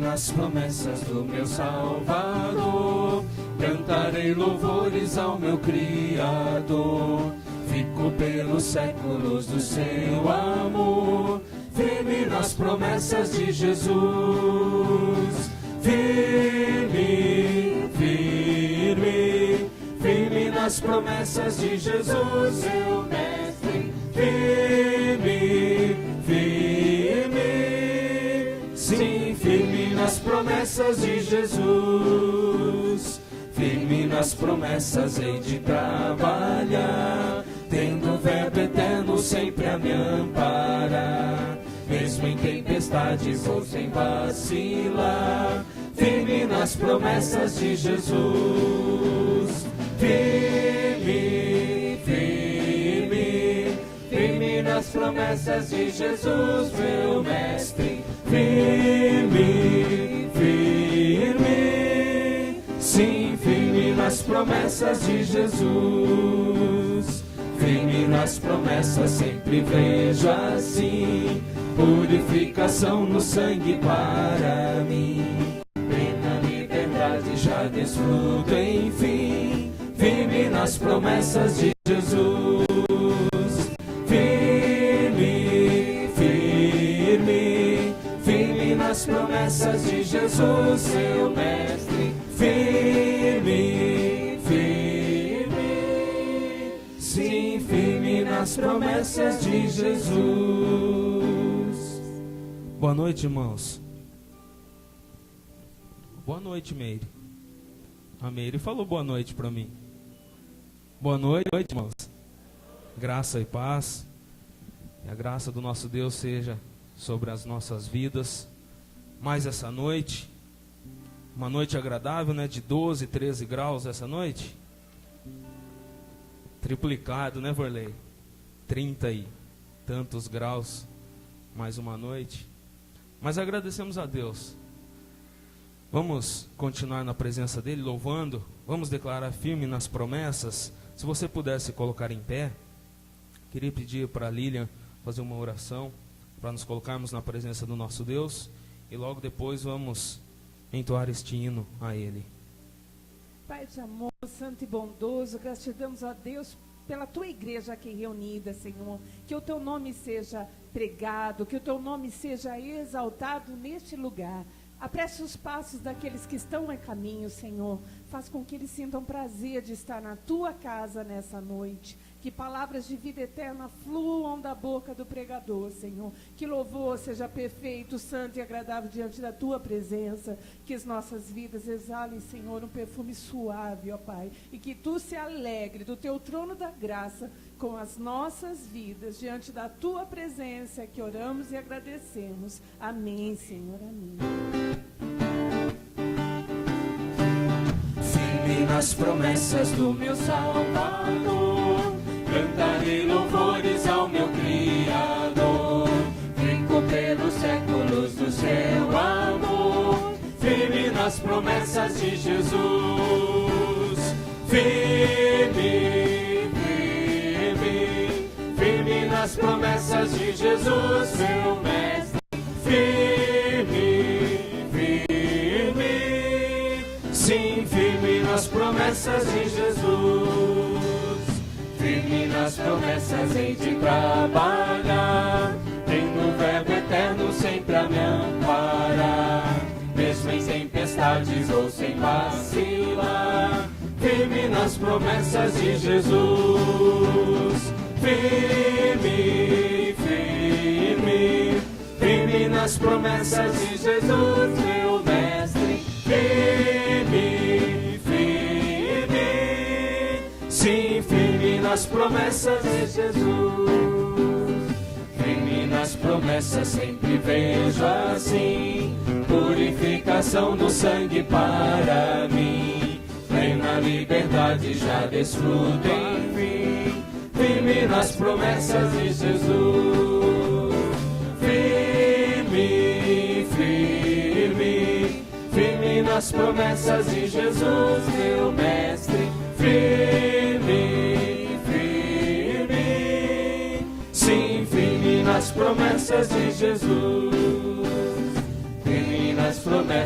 nas promessas do meu Salvador. Cantarei louvores ao meu Criador. Fico pelos séculos do seu amor, firme nas promessas de Jesus. Firme, firme, firme nas promessas de Jesus, meu mestre. Firme, firme, sim, firme nas promessas de Jesus. Firme nas promessas hei de trabalhar, tendo o verbo eterno sempre a me amparar. Mesmo em tempestade vou sem vacilar, firme nas promessas de Jesus. Firme, firme, firme nas promessas de Jesus, meu mestre. Firme, firme, sim, firme nas promessas de Jesus. Firme nas promessas sempre vejo assim, purificação no sangue para mim. Plena liberdade já desfruto enfim, firme nas promessas de Jesus. Firme, firme, firme nas promessas de Jesus, seu mestre. Firme, firme, sim, firme nas promessas de Jesus. Boa noite, irmãos. Boa noite, Meire. A Meire falou boa noite para mim. Boa noite, irmãos. Graça e paz. E a graça do nosso Deus seja sobre as nossas vidas. Mais essa noite, uma noite agradável, né? De 12, 13 graus essa noite. Triplicado, né, Vorley? 30 e tantos graus, mais uma noite. Mas agradecemos a Deus. Vamos continuar na presença dEle, louvando. Vamos declarar firme nas promessas. Se você pudesse colocar em pé, queria pedir para a Lilian fazer uma oração, para nos colocarmos na presença do nosso Deus. E logo depois vamos entoar este hino a Ele. Pai de amor, santo e bondoso, gratidamos a Deus pela tua igreja aqui reunida, Senhor. Que o teu nome seja pregado, que o teu nome seja exaltado neste lugar. Apresse os passos daqueles que estão a caminho, Senhor. Faz com que eles sintam prazer de estar na tua casa nessa noite. Que palavras de vida eterna fluam da boca do pregador, Senhor. Que louvor seja perfeito, santo e agradável diante da tua presença. Que as nossas vidas exalem, Senhor, um perfume suave, ó Pai. E que tu se alegre do teu trono da graça com as nossas vidas diante da tua presença, que oramos e agradecemos. Amém, Senhor, amém. Firme nas promessas do meu Salvador, cantarei louvores ao meu Criador. Fico pelos séculos do seu amor, firme nas promessas de Jesus. Firme, firme, firme nas promessas de Jesus, meu mestre. Firme, firme, sim, firme nas promessas de Jesus. Firme nas promessas hei de trabalhar, tendo o verbo eterno sempre a me amparar. Mesmo em tempestades ou sem vacilar, firme nas promessas de Jesus. Firme, firme, firme nas promessas de Jesus, meu mestre. Firme, firme, sim, firme nas promessas de Jesus. Firme nas promessas sempre vejo assim, purificação do sangue para mim. Plena liberdade já desfruto enfim, firme nas promessas de Jesus. Firme, firme, firme nas promessas de Jesus, meu mestre. Firme, firme, sim, firme nas promessas de Jesus. Firme nas promessas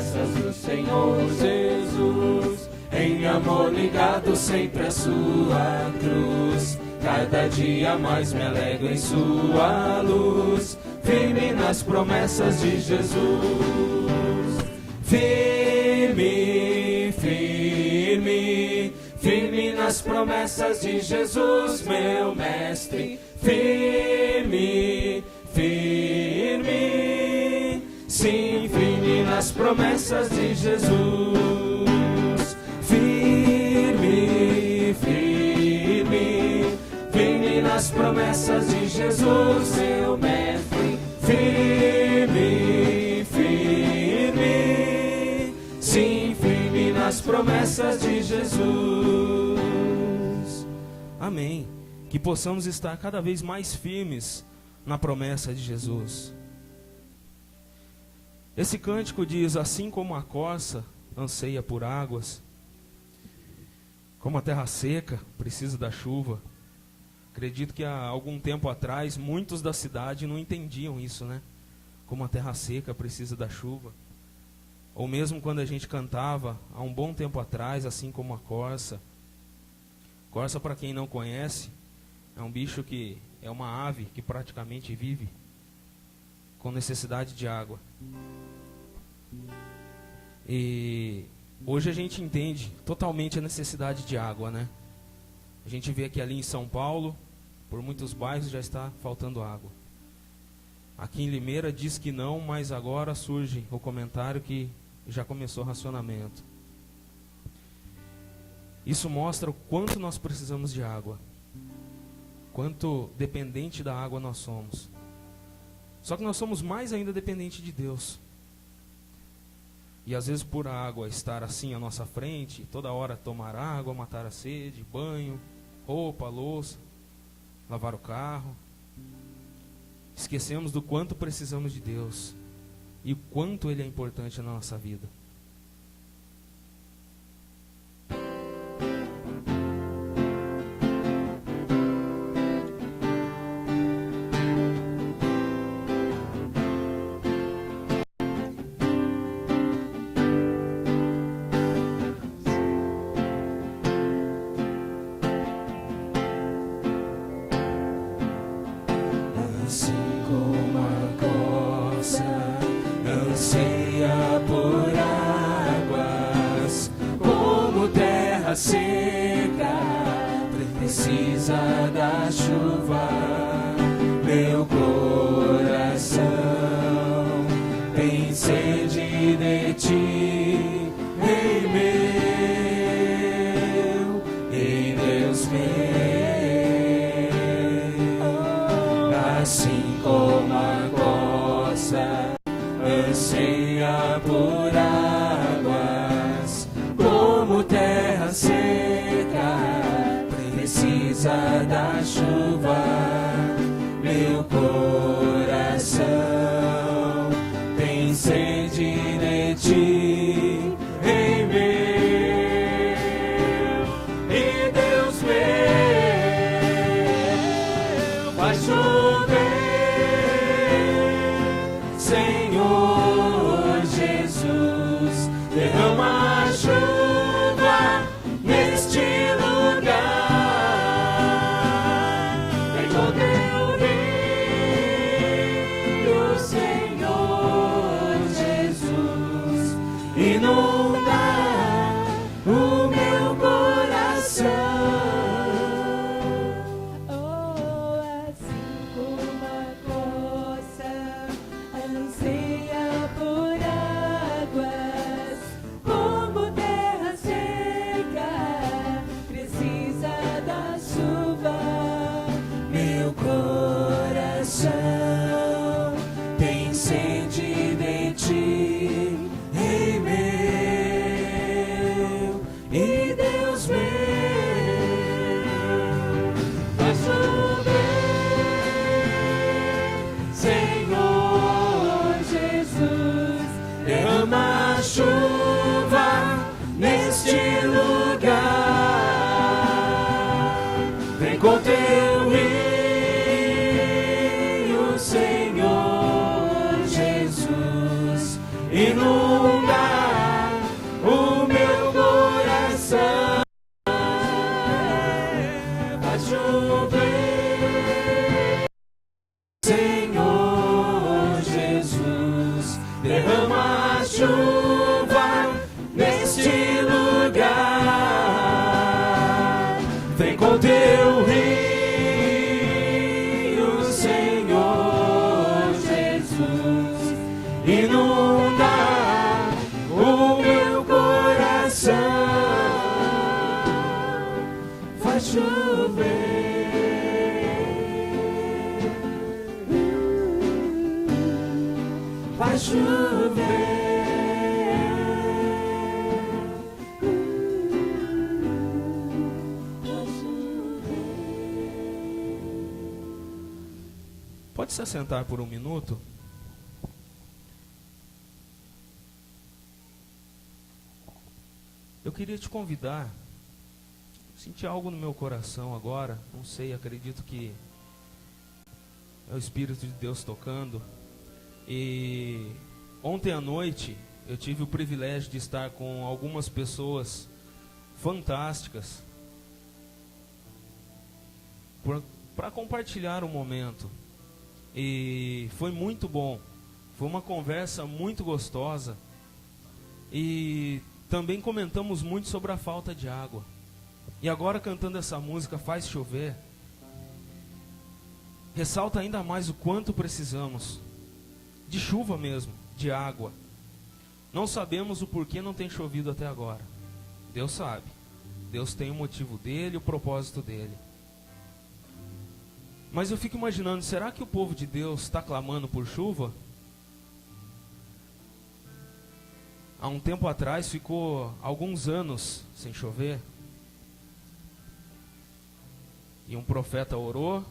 ligado sempre à sua cruz. Cada dia mais me alegro em sua luz, firme nas promessas de Jesus. Firme, firme, firme nas promessas de Jesus, meu mestre. Firme, firme, sim, firme nas promessas de Jesus. Firme, firme, firme nas promessas de Jesus, meu mestre. Firme, firme, sim, firme nas promessas de Jesus. Amém. Que possamos estar cada vez mais firmes na promessa de Jesus. Esse cântico diz: assim como a corça anseia por águas, como a terra seca precisa da chuva. Acredito que há algum tempo atrás, muitos da cidade não entendiam isso, né? Como a terra seca precisa da chuva. Ou mesmo quando a gente cantava, há um bom tempo atrás, assim como a corça. Corça, para quem não conhece, é um bicho que é uma ave que praticamente vive com necessidade de água. E hoje a gente entende totalmente a necessidade de água, né? A gente vê que ali em São Paulo, por muitos bairros já está faltando água. Aqui em Limeira diz que não, mas agora surge o comentário que já começou o racionamento. Isso mostra o quanto nós precisamos de água, quanto dependente da água nós somos. Só que nós somos mais ainda dependentes de Deus. E às vezes por a água estar assim à nossa frente, toda hora tomar água, matar a sede, banho, roupa, louça, lavar o carro, esquecemos do quanto precisamos de Deus e o quanto Ele é importante na nossa vida. Assim como a corça anseia por águas, como terra seca precisa da chuva, meu coração tem sede de ti, Rei meu e Deus meu. Assim como a corça anseia por águas, como terra seca precisa da chuva, meu coração tem sede de ti, Rei meu e Deus meu. Faz chover, Senhor Jesus, derrama a chuva neste lugar. Vem com teu rio, Senhor Jesus, inunda o meu coração. Oh, assim como a corça anseia por águas, como terra seca precisa da chuva, Meu coração tem sede de ti, Rei meu e Deus meu. Faz chover, Senhor Jesus, derrama a chuva neste lugar. Vem com teu rio, Senhor Jesus, inunda o meu coração. derrama a chuva neste lugar. Vem com teu rio, Senhor Jesus, inunda o meu coração, faz chover. Faz chover. Pode se assentar por um minuto? Eu queria te convidar. Senti algo no meu coração agora. Não sei, acredito que é o Espírito de Deus tocando. E ontem à noite eu tive o privilégio de estar com algumas pessoas fantásticas para compartilhar um momento. E foi muito bom. Foi uma conversa muito gostosa. E também comentamos muito sobre a falta de água. E agora, cantando essa música, Faz Chover, ressalta ainda mais o quanto precisamos de chuva mesmo, de água. Não sabemos o porquê não tem chovido até agora. Deus sabe. Deus tem o motivo dele, o propósito dele. Mas eu fico imaginando, será que o povo de Deus está clamando por chuva? Há um tempo atrás ficou alguns anos sem chover. E um profeta orou.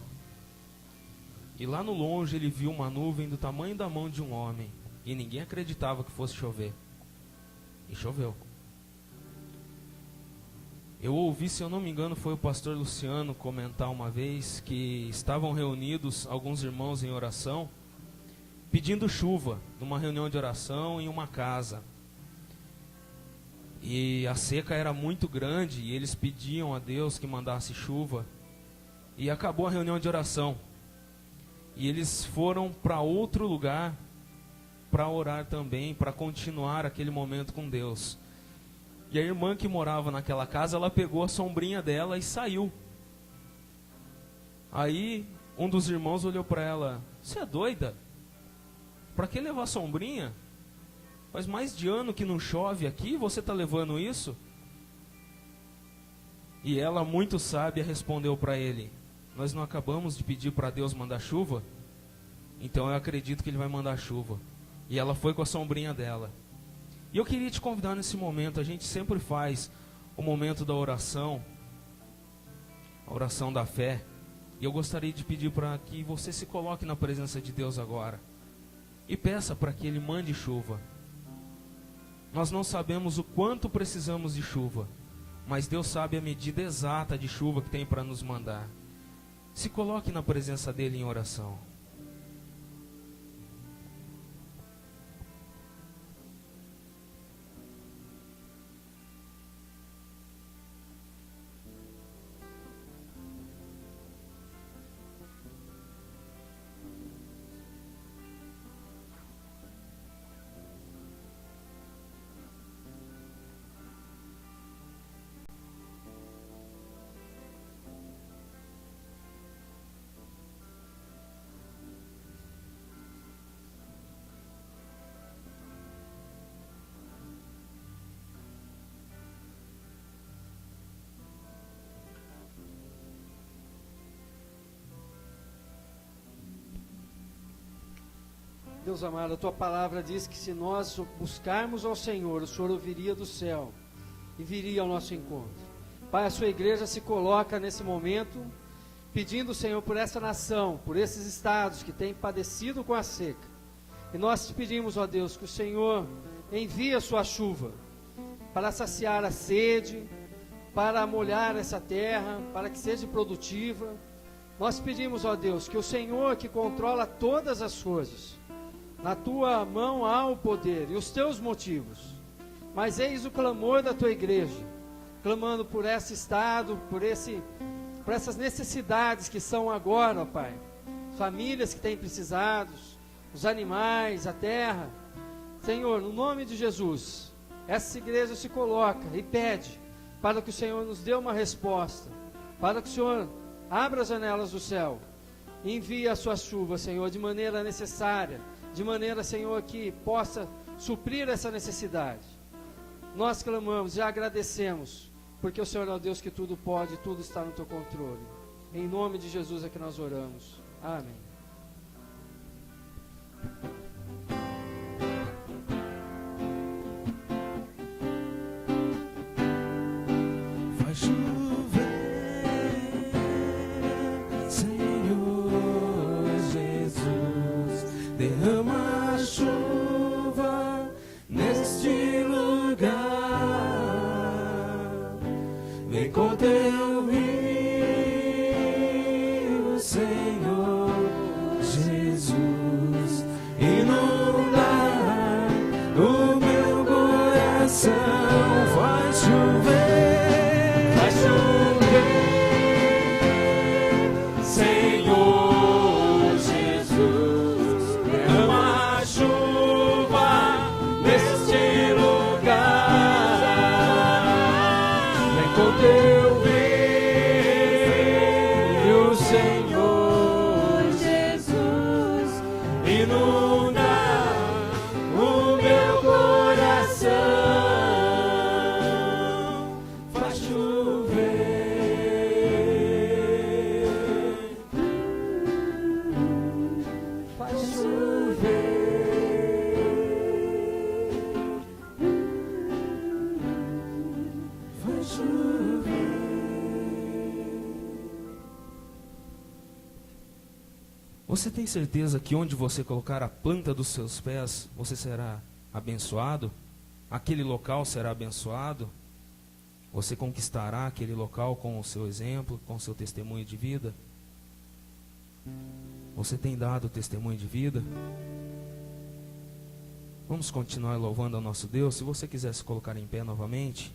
E lá no longe ele viu uma nuvem do tamanho da mão de um homem. E ninguém acreditava que fosse chover. E choveu. Eu ouvi, se eu não me engano, foi o pastor Luciano comentar uma vez que estavam reunidos alguns irmãos em oração, pedindo chuva, numa reunião de oração em uma casa. E a seca era muito grande e eles pediam a Deus que mandasse chuva. E acabou a reunião de oração. E eles foram para outro lugar para orar também, para continuar aquele momento com Deus. E a irmã que morava naquela casa, ela pegou a sombrinha dela e saiu. Aí um dos irmãos olhou para ela: "Você é doida? Para que levar sombrinha? Faz mais de ano que não chove aqui, você está levando isso?" E ela, muito sábia, respondeu para ele: "Nós não acabamos de pedir para Deus mandar chuva? Então eu acredito que Ele vai mandar chuva." E ela foi com a sombrinha dela. E eu queria te convidar nesse momento. A gente sempre faz o momento da oração, a oração da fé. E eu gostaria de pedir para que você se coloque na presença de Deus agora e peça para que Ele mande chuva. Nós não sabemos o quanto precisamos de chuva, mas Deus sabe a medida exata de chuva que tem para nos mandar. Se coloque na presença dEle em oração. Deus amado, a Tua palavra diz que se nós buscarmos ao Senhor, o Senhor ouviria do céu e viria ao nosso encontro. Pai, a Sua igreja se coloca nesse momento, pedindo, Senhor, por essa nação, por esses estados que têm padecido com a seca. E nós te pedimos, ó Deus, que o Senhor envie a Sua chuva para saciar a sede, para molhar essa terra, para que seja produtiva. Nós pedimos, ó Deus, que o Senhor que controla todas as coisas, na Tua mão há o poder e os Teus motivos. Mas eis o clamor da Tua igreja, clamando por esse estado, por essas necessidades que são agora, ó Pai. Famílias que têm precisados, os animais, a terra. Senhor, no nome de Jesus, essa igreja se coloca e pede para que o Senhor nos dê uma resposta, para que o Senhor abra as janelas do céu, envie a sua chuva, Senhor, de maneira necessária, de maneira, Senhor, que possa suprir essa necessidade. Nós clamamos e agradecemos, porque o Senhor é o Deus que tudo pode, tudo está no teu controle. Em nome de Jesus é que nós oramos. Amém. Vai chover, Senhor Jesus, derrama a chuva neste lugar, vem com teu rio, Senhor Jesus, inundar o meu coração. Vai chover, Vai chover, Senhor Jesus, derrama a chuva neste lugar, vem com teu rio, Senhor Jesus, inundar o meu coração. Vai chover, vai chover, vai chover. Você tem certeza que onde você colocar a planta dos seus pés, você será abençoado? Aquele local será abençoado? Você conquistará aquele local com o seu exemplo, com o seu testemunho de vida? Você tem dado testemunho de vida? Vamos continuar louvando ao nosso Deus. Se você quiser se colocar em pé novamente.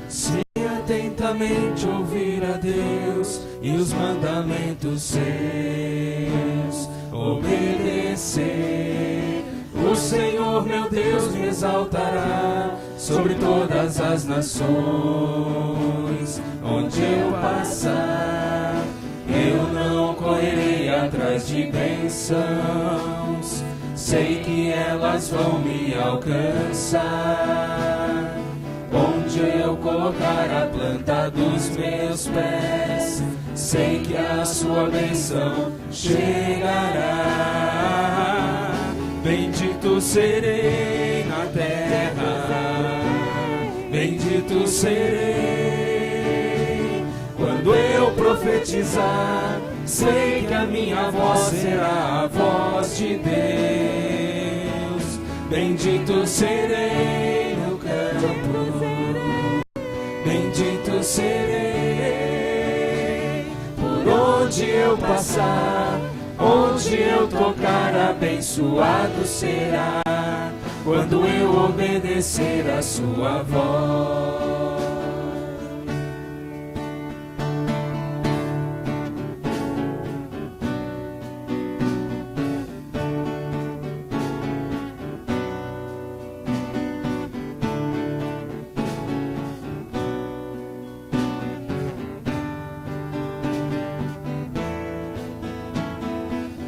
Se atentamente ouvir a Deus e os mandamentos seus obedecer, o Senhor meu Deus me exaltará sobre todas as nações. Onde eu passar, eu não correrei atrás de bênçãos, sei que elas vão me alcançar. Onde eu colocar a planta dos meus pés, sei que a sua bênção chegará. Bendito serei na terra, bendito serei. Quando eu profetizar, sei que a minha voz será a voz de Deus. Bendito serei no campo, bendito serei. Por onde eu passar, onde eu tocar, abençoado será. Quando eu obedecer a sua voz.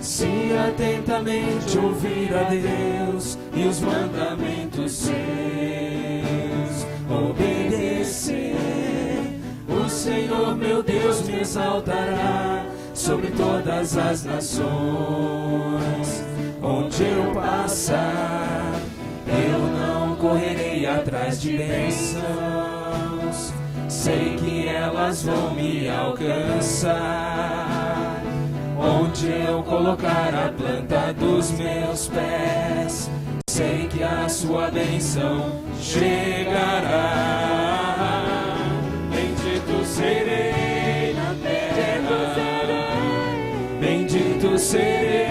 Se atentamente ouvir a Deus e os mandamentos seus obedecer, o Senhor meu Deus me exaltará sobre todas as nações. Onde eu passar, eu não correrei atrás de bênçãos, sei que elas vão me alcançar. Onde eu colocar a planta dos meus pés, sei que a sua bênção chegará. Bendito serei na terra, bendito serei.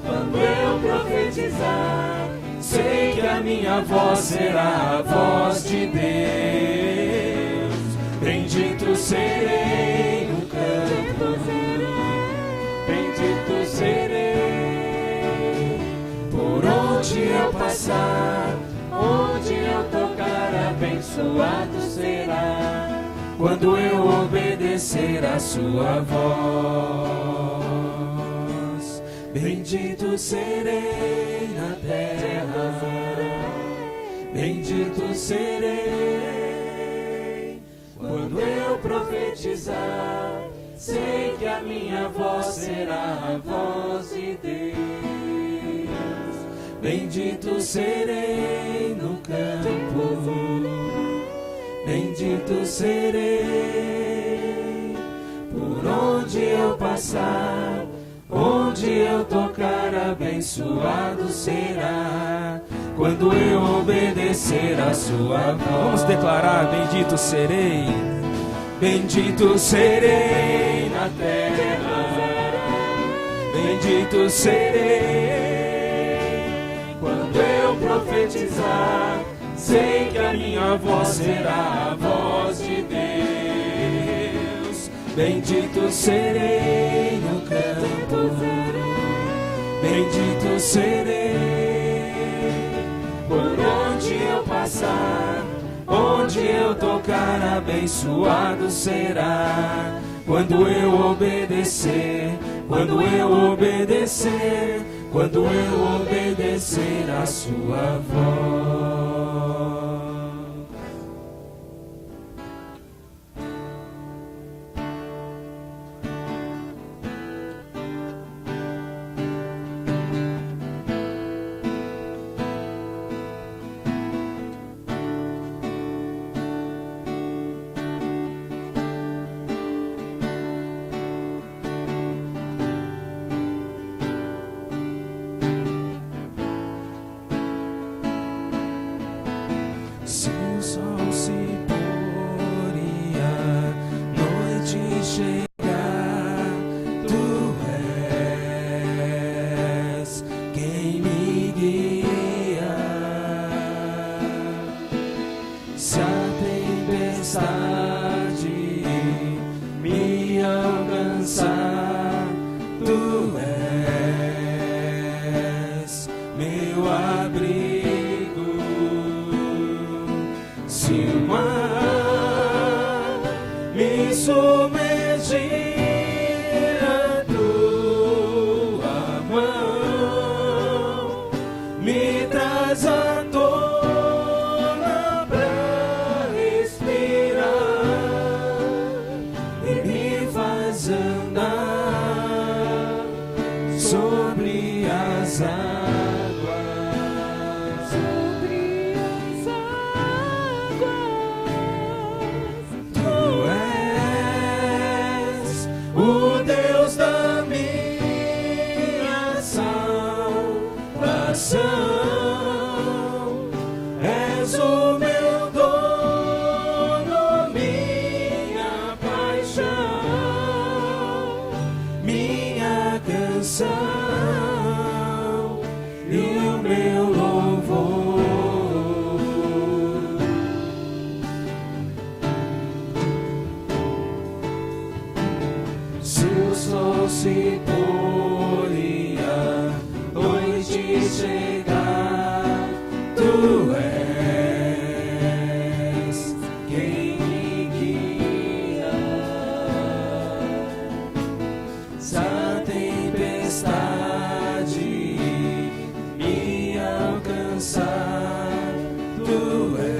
Quando eu profetizar, sei que a minha voz será a voz de Deus. Bendito serei no campo, bendito serei. Por onde eu passar, onde eu tocar, abençoado será. Quando eu obedecer a sua voz, bendito serei na terra, bendito serei. Quando eu profetizar, sei que a minha voz será a voz de Deus. Bendito serei no campo, bendito serei. Por onde eu passar, onde eu tocar, abençoado será. Quando eu obedecer a sua voz. Vamos declarar: bendito serei. Bendito serei na terra, bendito serei. Quando eu profetizar, sei que a minha voz será a voz de Deus. Bendito serei no campo, bendito serei. Por onde eu passar, onde eu tocar, abençoado será. Quando eu obedecer, quando eu obedecer, quando eu obedecer a sua voz. Se o sol se pôr e a noite chegar, tu és quem me guia. Se a tempestade me alcançar, tu és meu abrigo. Se o mar me submergir, a tua mão me traz à tona pra respirar e me faz andar sobre as águas. O Deus da minha salvação, és o meu dono, minha paixão, minha canção e o meu louvor. Se o sol se pôr e a noite chegar, tu és quem me guia. Se a tempestade me alcançar, tu és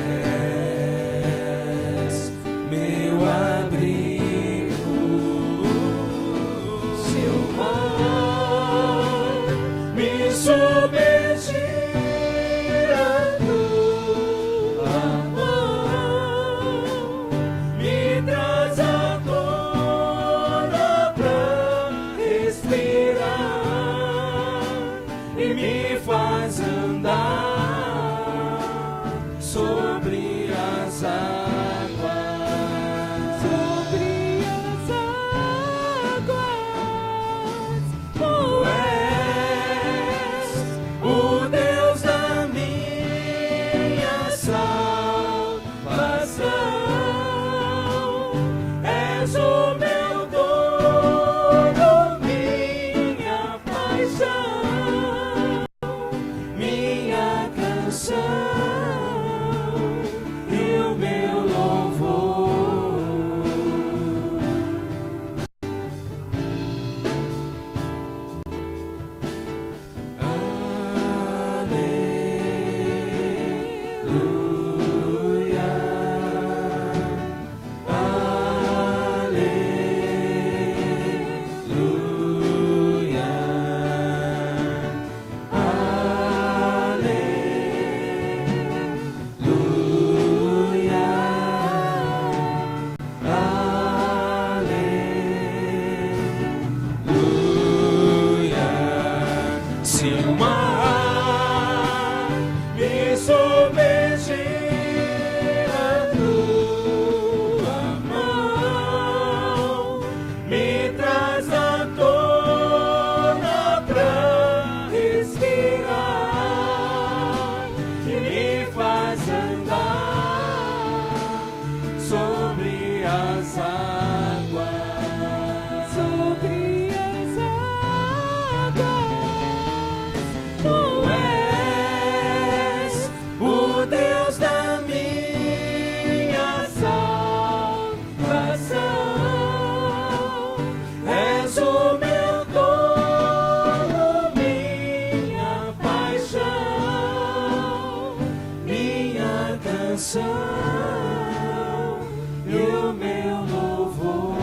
meu abrigo. Se o mar me submergir, adoração e o meu louvor.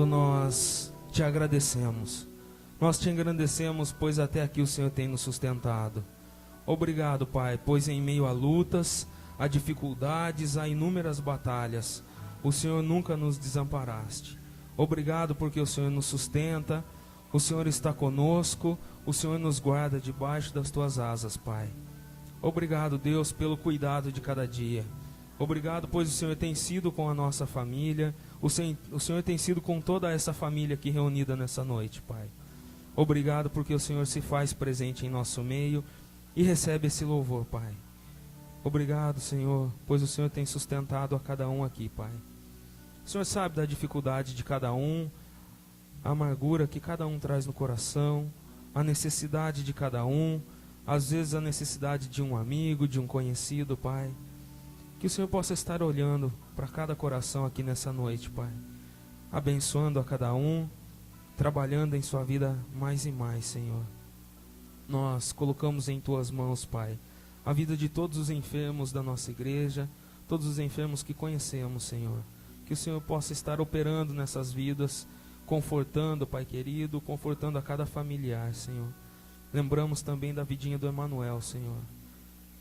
Nós te agradecemos, nós te engrandecemos, pois até aqui o Senhor tem nos sustentado. Obrigado, Pai, pois em meio a lutas, a dificuldades, a inúmeras batalhas, o Senhor nunca nos desamparaste. Obrigado porque o Senhor nos sustenta, o Senhor está conosco, o Senhor nos guarda debaixo das tuas asas, Pai. Obrigado, Deus, pelo cuidado de cada dia. Obrigado, pois o Senhor tem sido com a nossa família, o Senhor tem sido com toda essa família aqui reunida nessa noite, Pai. Obrigado porque o Senhor se faz presente em nosso meio e recebe esse louvor, Pai. Obrigado, Senhor, pois o Senhor tem sustentado a cada um aqui, Pai. O Senhor sabe da dificuldade de cada um, a amargura que cada um traz no coração, a necessidade de cada um, às vezes a necessidade de um amigo, de um conhecido, Pai. Que o Senhor possa estar olhando para cada coração aqui nessa noite, Pai. Abençoando a cada um, trabalhando em sua vida mais e mais, Senhor. Nós colocamos em Tuas mãos, Pai, a vida de todos os enfermos da nossa igreja, todos os enfermos que conhecemos, Senhor. Que o Senhor possa estar operando nessas vidas, confortando, Pai querido, confortando a cada familiar, Senhor. Lembramos também da vidinha do Emanuel, Senhor.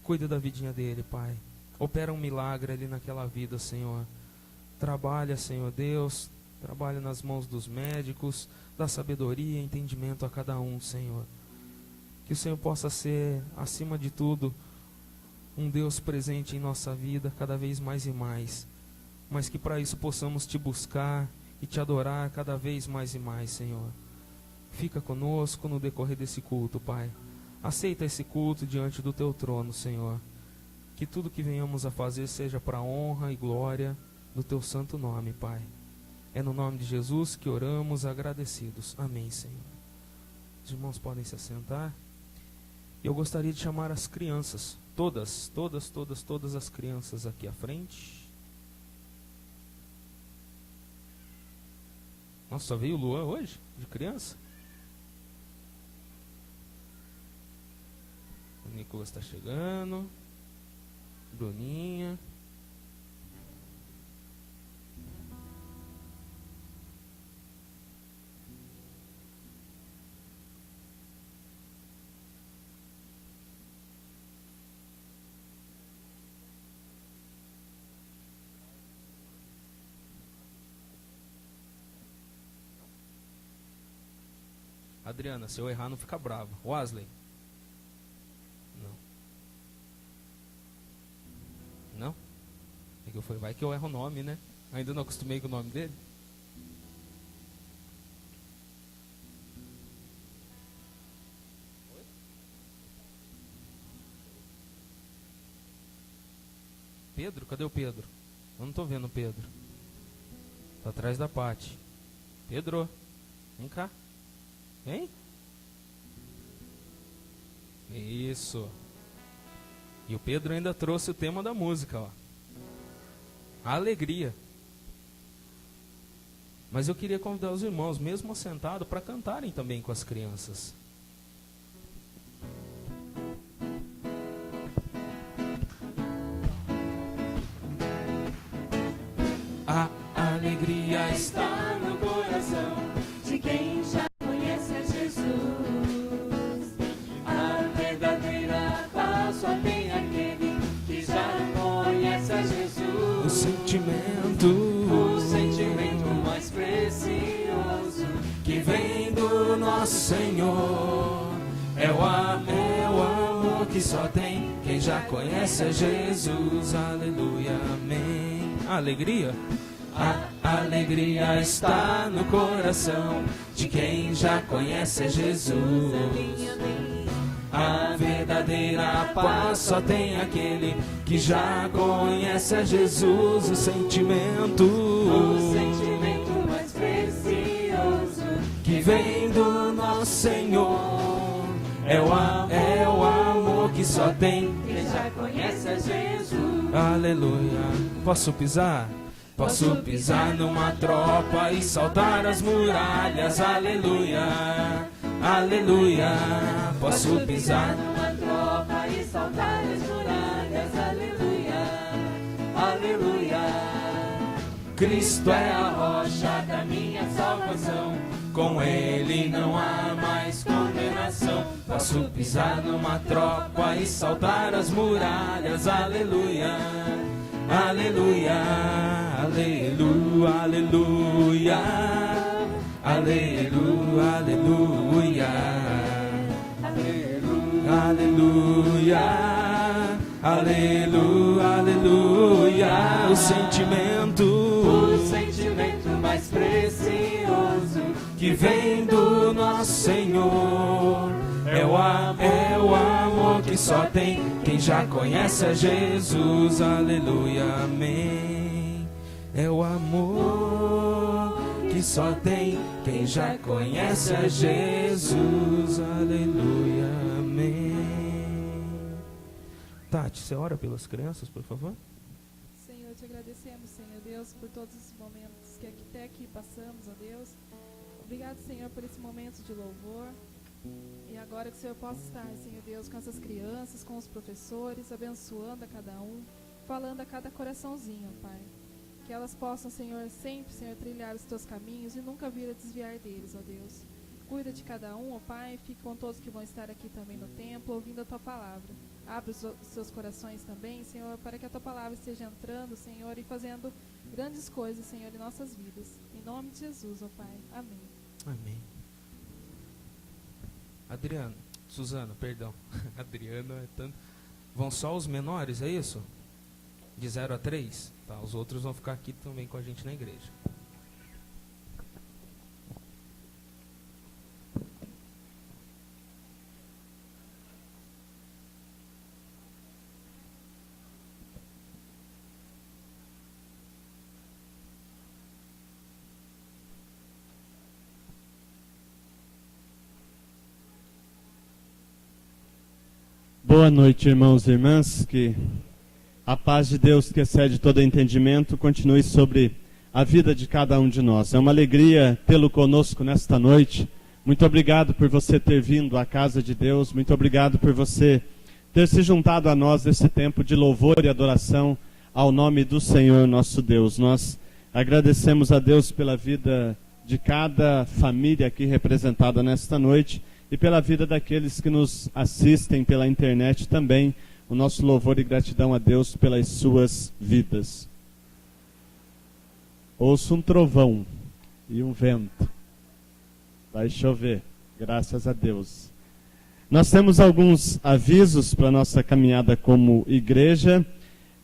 Cuida da vidinha dele, Pai. Opera um milagre ali naquela vida, Senhor. Trabalha, Senhor Deus, trabalha nas mãos dos médicos, dá sabedoria e entendimento a cada um, Senhor. Que o Senhor possa ser, acima de tudo, um Deus presente em nossa vida cada vez mais e mais. Mas que para isso possamos Te buscar e Te adorar cada vez mais e mais, Senhor. Fica conosco no decorrer desse culto, Pai. Aceita esse culto diante do Teu trono, Senhor. Que tudo que venhamos a fazer seja para a honra e glória do Teu santo nome, Pai. É no nome de Jesus que oramos agradecidos. Amém, Senhor. Os irmãos podem se assentar. E eu gostaria de chamar as crianças, todas as crianças aqui à frente. Nossa, só veio o Luan hoje, de criança? O Nicolas está chegando. Bruninha. Adriana, se eu errar não fica brava. Wesley. Não? É que eu falei, vai que eu erro o nome, né? Ainda não acostumei com o nome dele. Pedro? Cadê o Pedro? Eu não estou vendo o Pedro. Está atrás da Pati. Pedro, vem cá. Vem. Isso. E o Pedro ainda trouxe o tema da música, ó. A alegria. Mas eu queria convidar os irmãos, mesmo assentados, para cantarem também com as crianças. A alegria está no coração de quem já conhece a Jesus. A verdadeira paz só tem aquele que já conhece a Jesus. O sentimento mais precioso que vem do nosso Senhor é o amor que só tem quem já conhece a Jesus. Aleluia, amém. A alegria? A alegria está no coração de quem já conhece Jesus. A verdadeira paz só tem aquele que já conhece a Jesus. O sentimento mais precioso que vem do nosso Senhor é o amor que só tem quem já conhece a Jesus. Aleluia. Posso pisar? Posso pisar numa tropa e saltar as muralhas. Aleluia. Aleluia. Posso pisar numa tropa e saltar as muralhas. Aleluia. Aleluia. Cristo é a rocha da minha salvação. Com Ele não há mais condenação. Posso pisar numa tropa e saltar as muralhas. Aleluia. Aleluia. Aleluia. Aleluia. Aleluia. Aleluia. Aleluia. Aleluia. Aleluia. O sentimento mais precioso que vem do nosso Senhor é o amor que só tem quem já conhece a Jesus. Aleluia, amém. É o amor que só tem quem já conhece a Jesus. Aleluia, amém. Tati, você ora pelas crianças, por favor? Senhor, te agradecemos, Senhor Deus, por todos os momentos que até aqui passamos, ó Deus. Obrigado, Senhor, por esse momento de louvor. E agora que o Senhor possa estar, Senhor Deus, com essas crianças, com os professores, abençoando a cada um, falando a cada coraçãozinho, Pai. Que elas possam, Senhor, sempre, Senhor, trilhar os teus caminhos e nunca vir a desviar deles, ó Deus. Cuida de cada um, ó Pai, fique com todos que vão estar aqui também no templo, ouvindo a tua palavra. Abre os seus corações também, Senhor, para que a tua palavra esteja entrando, Senhor, e fazendo grandes coisas, Senhor, em nossas vidas. Em nome de Jesus, ó Pai. Amém. Amém. Adriano, Suzana, perdão. Adriano é tanto. Vão só os menores, é isso? De 0 a 3? Tá, os outros vão ficar aqui também com a gente na igreja. Boa noite, irmãos e irmãs, que a paz de Deus, que excede todo entendimento, continue sobre a vida de cada um de nós. É uma alegria tê-lo conosco nesta noite. Muito obrigado por você ter vindo à casa de Deus, muito obrigado por você ter se juntado a nós nesse tempo de louvor e adoração ao nome do Senhor nosso Deus. Nós agradecemos a Deus pela vida de cada família aqui representada nesta noite, e pela vida daqueles que nos assistem pela internet também, o nosso louvor e gratidão a Deus pelas suas vidas. Ouço um trovão e um vento. Vai chover, graças a Deus. Nós temos alguns avisos para a nossa caminhada como igreja.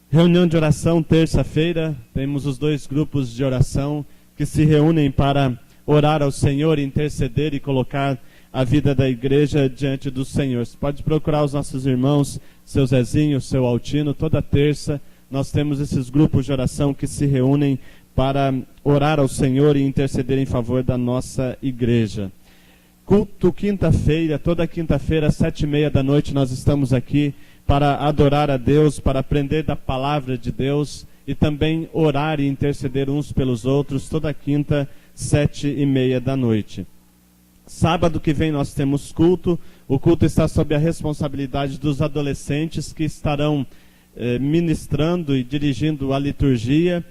Reunião de oração terça-feira, temos os 2 grupos de oração que se reúnem para orar ao Senhor, interceder e colocar a vida da igreja diante do Senhor. Você pode procurar os nossos irmãos, seu Zezinho, seu Altino, toda terça nós temos esses grupos de oração que se reúnem para orar ao Senhor e interceder em favor da nossa igreja. Culto quinta-feira, toda quinta-feira, às 7h30 da noite, nós estamos aqui para adorar a Deus, para aprender da palavra de Deus e também orar e interceder uns pelos outros, toda quinta, 7h30 da noite. Sábado que vem nós temos culto. O culto está sob a responsabilidade dos adolescentes que estarão ministrando e dirigindo a liturgia.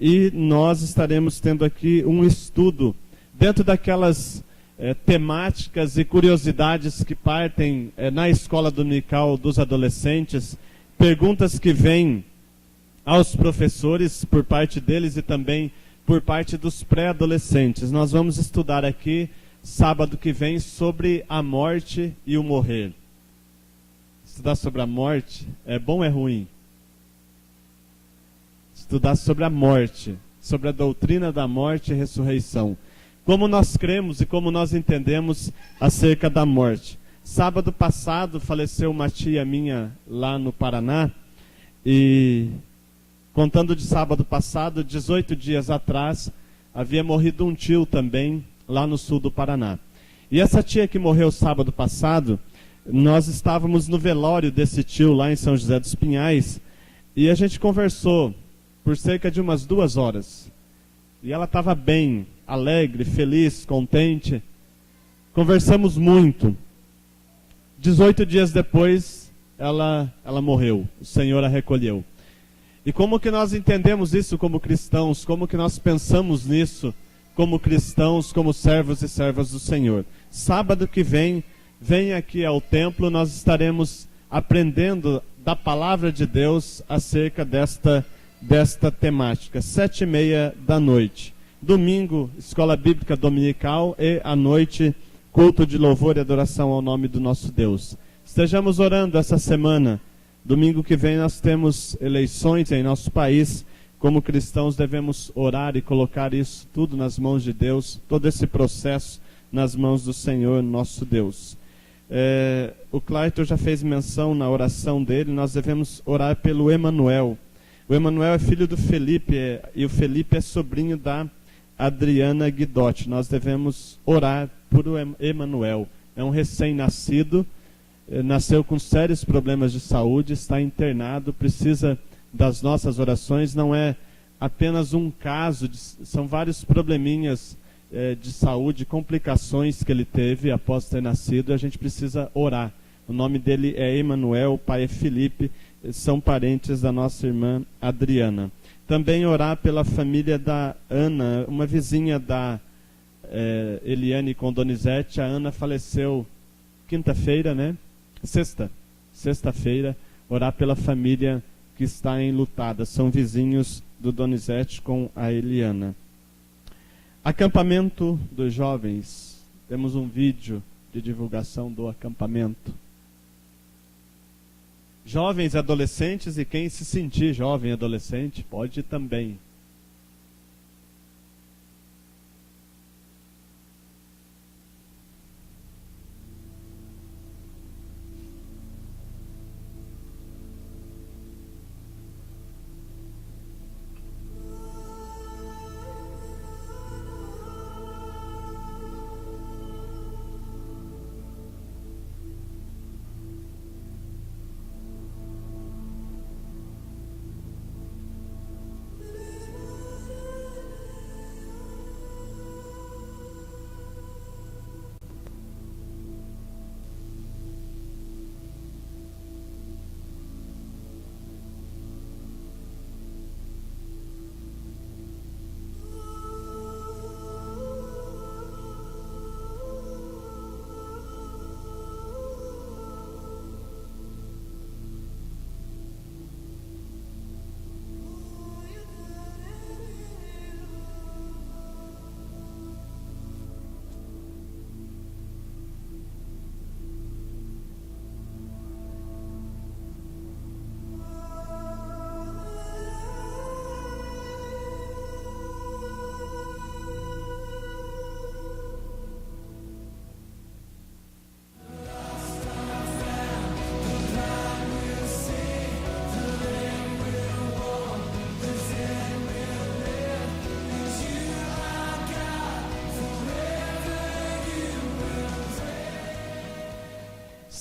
E nós estaremos tendo aqui um estudo dentro daquelas temáticas e curiosidades que partem na escola dominical dos adolescentes. Perguntas que vêm aos professores por parte deles e também por parte dos pré-adolescentes. Nós vamos estudar aqui sábado que vem sobre a morte e o morrer. Estudar sobre a morte é bom ou é ruim? Estudar sobre a morte. sobre a doutrina da morte e ressurreição. Como nós cremos e como nós entendemos acerca da morte. Sábado passado faleceu uma tia minha lá no Paraná e, contando de sábado passado, 18 dias atrás, havia morrido um tio também lá no sul do Paraná. E essa tia que morreu sábado passado, nós estávamos no velório desse tio lá em São José dos Pinhais e a gente conversou por cerca de umas 2 horas. E ela estava bem, alegre, feliz, contente. Conversamos muito. 18 dias depois, ela morreu. O Senhor a recolheu. E como que nós entendemos isso como cristãos? Como que nós pensamos nisso como cristãos, como servos e servas do Senhor? Sábado que vem, venha aqui ao templo, nós estaremos aprendendo da palavra de Deus acerca desta temática, 7h30 da noite. Domingo, escola bíblica dominical e à noite, culto de louvor e adoração ao nome do nosso Deus. Estejamos orando essa semana. Domingo que vem nós temos eleições em nosso país. Como cristãos devemos orar e colocar isso tudo nas mãos de Deus, todo esse processo nas mãos do Senhor, nosso Deus. O Clayton já fez menção na oração dele, nós devemos orar pelo Emanuel. O Emanuel é filho do Felipe e o Felipe é sobrinho da Adriana Guidotti. Nós devemos orar por o Emanuel. É um recém-nascido, nasceu com sérios problemas de saúde, está internado, precisa das nossas orações. Não é apenas um caso, são vários probleminhas de saúde, complicações que ele teve após ter nascido, e a gente precisa orar. O nome dele é Emanuel, o pai é Felipe, são parentes da nossa irmã Adriana. Também orar pela família da Ana, uma vizinha da Eliane com Donizete. A Ana faleceu quinta-feira, né? Sexta-feira. Orar pela família que está enlutada. São vizinhos do Donizete com a Eliana. Acampamento dos jovens. Temos um vídeo de divulgação do acampamento. Jovens, adolescentes e quem se sentir jovem e adolescente pode ir também.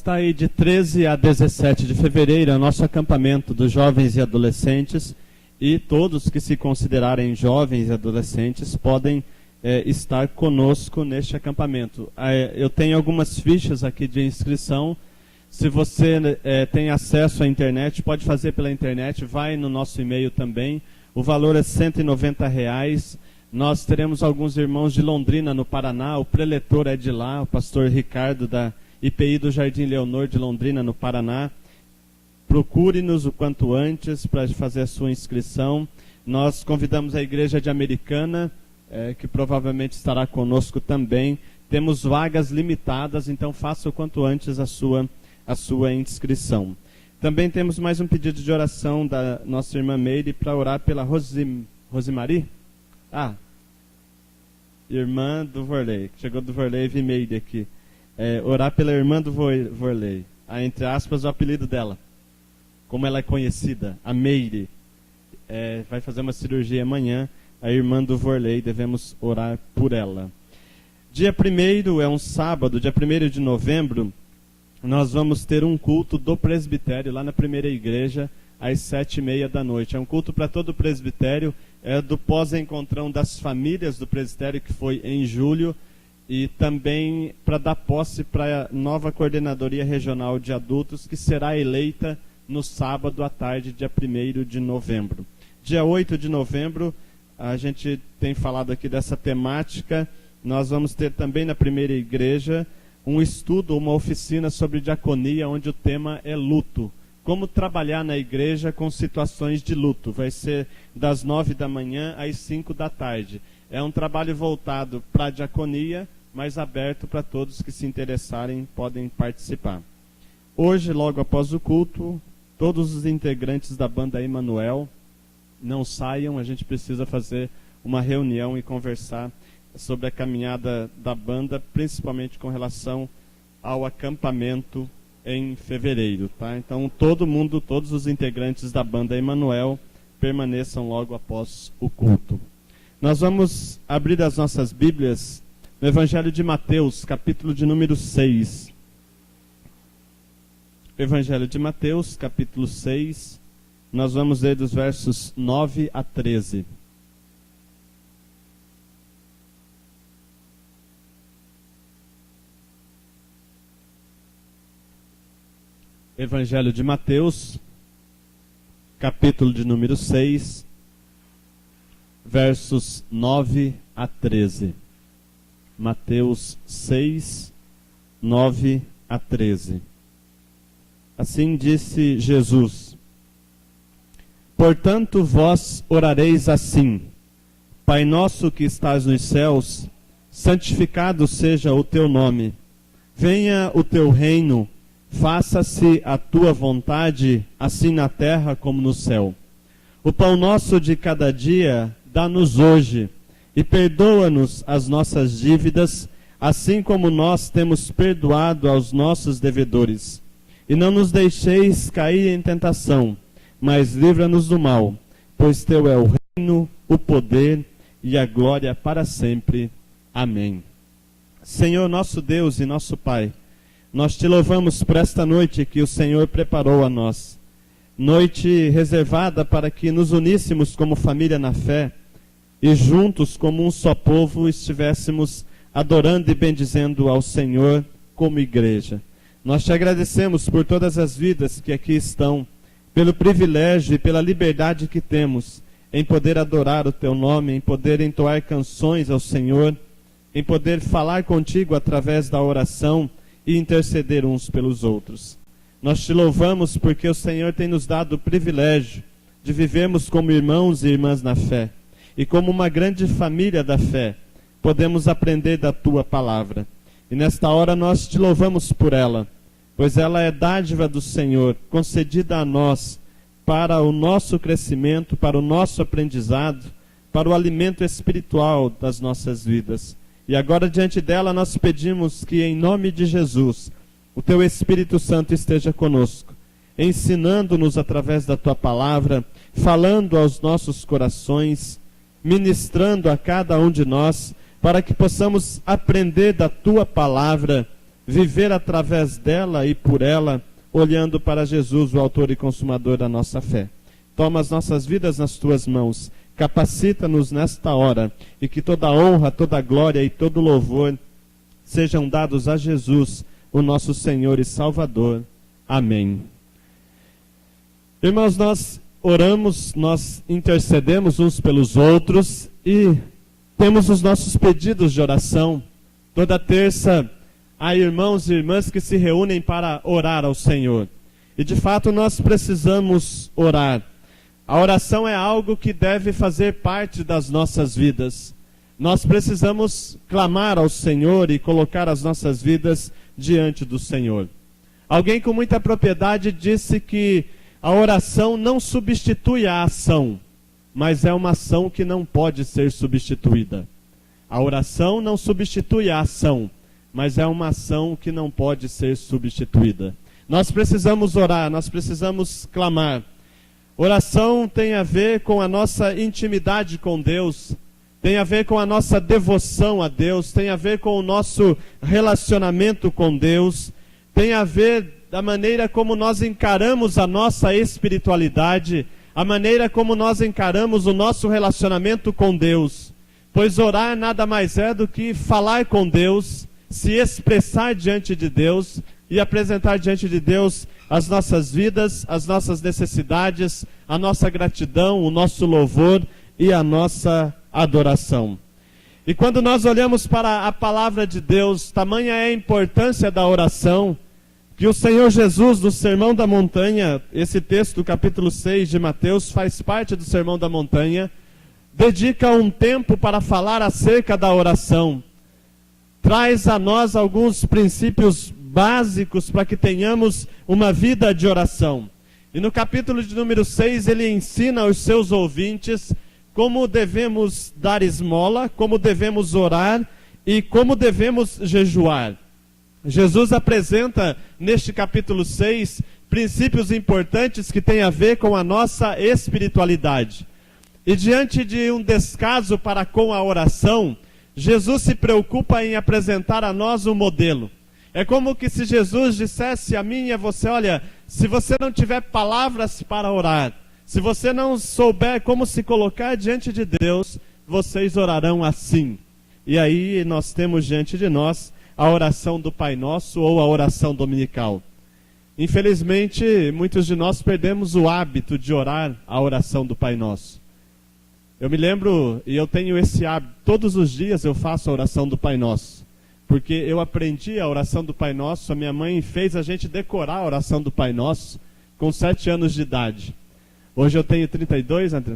Está aí de 13 a 17 de fevereiro, é o nosso acampamento dos jovens e adolescentes, e todos que se considerarem jovens e adolescentes podem estar conosco neste acampamento. Eu tenho algumas fichas aqui de inscrição. Se você tem acesso à internet, pode fazer pela internet, vai no nosso e-mail também. O valor é R$ 190. Nós teremos alguns irmãos de Londrina, no Paraná, o preletor é de lá, o pastor Ricardo da IPI do Jardim Leonor de Londrina, no Paraná. Procure-nos o quanto antes para fazer a sua inscrição. Nós convidamos a Igreja de Americana, que provavelmente estará conosco também. Temos vagas limitadas, então faça o quanto antes a sua inscrição. Também temos mais um pedido de oração da nossa irmã Meire para orar pela Rosemary. Irmã do Vorley. Chegou do Vorley, vi Meire aqui. Orar pela irmã do Vorley. Entre aspas, o apelido dela. Como ela é conhecida, a Meire. Vai fazer uma cirurgia amanhã. A irmã do Vorley, devemos orar por ela. Dia 1º é um sábado, dia 1º de novembro, nós vamos ter um culto do presbitério lá na primeira igreja, às 7h30 da noite. É um culto para todo o presbitério, do pós-encontrão das famílias do presbitério, que foi em julho, e também para dar posse para a nova coordenadoria regional de adultos, que será eleita no sábado à tarde, dia 1º de novembro. Dia 8 de novembro, a gente tem falado aqui dessa temática, nós vamos ter também na primeira igreja um estudo, uma oficina sobre diaconia, onde o tema é luto. Como trabalhar na igreja com situações de luto. Vai ser das 9 da manhã às 5 da tarde. É um trabalho voltado para a diaconia, mas aberto para todos que se interessarem, podem participar. Hoje, logo após o culto, todos os integrantes da banda Emanuel não saiam, a gente precisa fazer uma reunião e conversar sobre a caminhada da banda, principalmente com relação ao acampamento em fevereiro, tá? Então todo mundo, todos os integrantes da banda Emanuel permaneçam logo após o culto. Nós vamos abrir as nossas Bíblias no Evangelho de Mateus, capítulo de número 6. Evangelho de Mateus, capítulo 6, nós vamos ler dos versos 9 a 13. Evangelho de Mateus, capítulo de número 6, versos 9 a 13. Mateus 6, 9 a 13. Assim disse Jesus: Portanto, vós orareis assim: Pai nosso que estás nos céus, santificado seja o teu nome. Venha o teu reino, faça-se a tua vontade, assim na terra como no céu. O pão nosso de cada dia, dá-nos hoje, e perdoa-nos as nossas dívidas, assim como nós temos perdoado aos nossos devedores. E não nos deixeis cair em tentação, mas livra-nos do mal, pois teu é o reino, o poder e a glória para sempre. Amém. Senhor nosso Deus e nosso Pai, nós te louvamos por esta noite que o Senhor preparou a nós. Noite reservada para que nos uníssemos como família na fé e juntos como um só povo estivéssemos adorando e bendizendo ao Senhor como igreja. Nós te agradecemos por todas as vidas que aqui estão, pelo privilégio e pela liberdade que temos em poder adorar o teu nome, em poder entoar canções ao Senhor, em poder falar contigo através da oração e interceder uns pelos outros. Nós te louvamos porque o Senhor tem nos dado o privilégio de vivermos como irmãos e irmãs na fé. E como uma grande família da fé, podemos aprender da tua palavra. E nesta hora nós te louvamos por ela, pois ela é dádiva do Senhor, concedida a nós para o nosso crescimento, para o nosso aprendizado, para o alimento espiritual das nossas vidas. E agora diante dela nós pedimos que em nome de Jesus, o teu Espírito Santo esteja conosco, ensinando-nos através da tua palavra, falando aos nossos corações, ministrando a cada um de nós, para que possamos aprender da tua palavra, viver através dela e por ela, olhando para Jesus, o autor e consumador da nossa fé. Toma as nossas vidas nas tuas mãos, capacita-nos nesta hora, e que toda honra, toda glória e todo louvor sejam dados a Jesus, o nosso Senhor e Salvador. Amém. Irmãos, nós oramos, nós intercedemos uns pelos outros e temos os nossos pedidos de oração. Toda terça há irmãos e irmãs que se reúnem para orar ao Senhor. E de fato nós precisamos orar. A oração é algo que deve fazer parte das nossas vidas. Nós precisamos clamar ao Senhor e colocar as nossas vidas diante do Senhor. Alguém com muita propriedade disse que a oração não substitui a ação, mas é uma ação que não pode ser substituída. A oração não substitui a ação, mas é uma ação que não pode ser substituída. Nós precisamos orar, nós precisamos clamar. Oração tem a ver com a nossa intimidade com Deus, tem a ver com a nossa devoção a Deus, tem a ver com o nosso relacionamento com Deus, tem a ver da maneira como nós encaramos a nossa espiritualidade, a maneira como nós encaramos o nosso relacionamento com Deus. Pois orar nada mais é do que falar com Deus, se expressar diante de Deus e apresentar diante de Deus as nossas vidas, as nossas necessidades, a nossa gratidão, o nosso louvor e a nossa adoração. E quando nós olhamos para a palavra de Deus, tamanha é a importância da oração, que o Senhor Jesus, no Sermão da Montanha, esse texto do capítulo 6 de Mateus, faz parte do Sermão da Montanha, dedica um tempo para falar acerca da oração. Traz a nós alguns princípios básicos para que tenhamos uma vida de oração. E no capítulo de número 6, ele ensina aos seus ouvintes como devemos dar esmola, como devemos orar e como devemos jejuar. Jesus apresenta neste capítulo 6 princípios importantes que têm a ver com a nossa espiritualidade. E diante de um descaso para com a oração, Jesus se preocupa em apresentar a nós um modelo. É como que se Jesus dissesse a mim e a você, olha, se você não tiver palavras para orar, se você não souber como se colocar diante de Deus, vocês orarão assim. E aí nós temos diante de nós a oração do Pai Nosso ou a oração dominical. Infelizmente, muitos de nós perdemos o hábito de orar a oração do Pai Nosso. Eu me lembro, e eu tenho esse hábito, todos os dias eu faço a oração do Pai Nosso. Porque eu aprendi a oração do Pai Nosso, a minha mãe fez a gente decorar a oração do Pai Nosso com 7 anos de idade. Hoje eu tenho 32, André?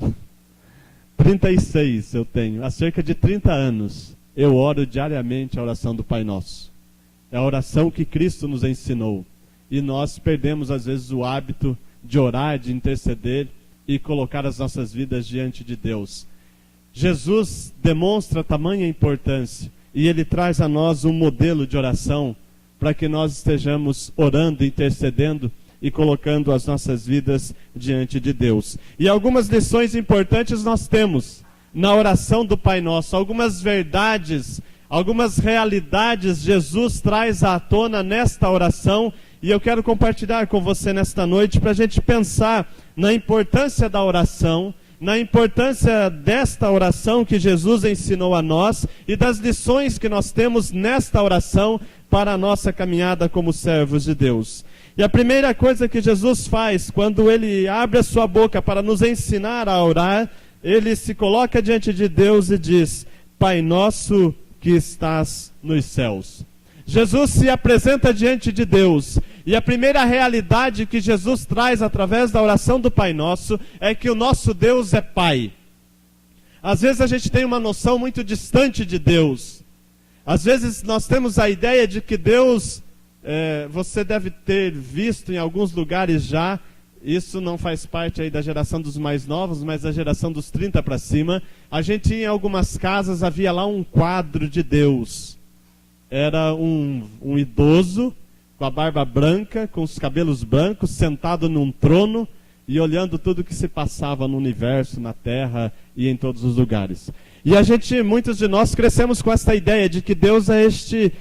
36 eu tenho. Há cerca de 30 anos eu oro diariamente a oração do Pai Nosso. É a oração que Cristo nos ensinou. E nós perdemos às vezes o hábito de orar, de interceder e colocar as nossas vidas diante de Deus. Jesus demonstra tamanha importância e ele traz a nós um modelo de oração para que nós estejamos orando, intercedendo e colocando as nossas vidas diante de Deus. E algumas lições importantes nós temos na oração do Pai Nosso, algumas verdades, algumas realidades Jesus traz à tona nesta oração, e eu quero compartilhar com você nesta noite para a gente pensar na importância da oração, na importância desta oração que Jesus ensinou a nós e das lições que nós temos nesta oração para a nossa caminhada como servos de Deus. E a primeira coisa que Jesus faz quando ele abre a sua boca para nos ensinar a orar, ele se coloca diante de Deus e diz: Pai nosso que estás nos céus. Jesus se apresenta diante de Deus, e a primeira realidade que Jesus traz através da oração do Pai Nosso é que o nosso Deus é Pai. Às vezes a gente tem uma noção muito distante de Deus. Às vezes nós temos a ideia de que Deus, você deve ter visto em alguns lugares já, isso não faz parte aí da geração dos mais novos, mas da geração dos 30 para cima. A gente em algumas casas havia lá um quadro de Deus. Era um idoso com a barba branca, com os cabelos brancos, sentado num trono e olhando tudo que se passava no universo, na terra e em todos os lugares. E muitos de nós crescemos com essa ideia de que Deus é este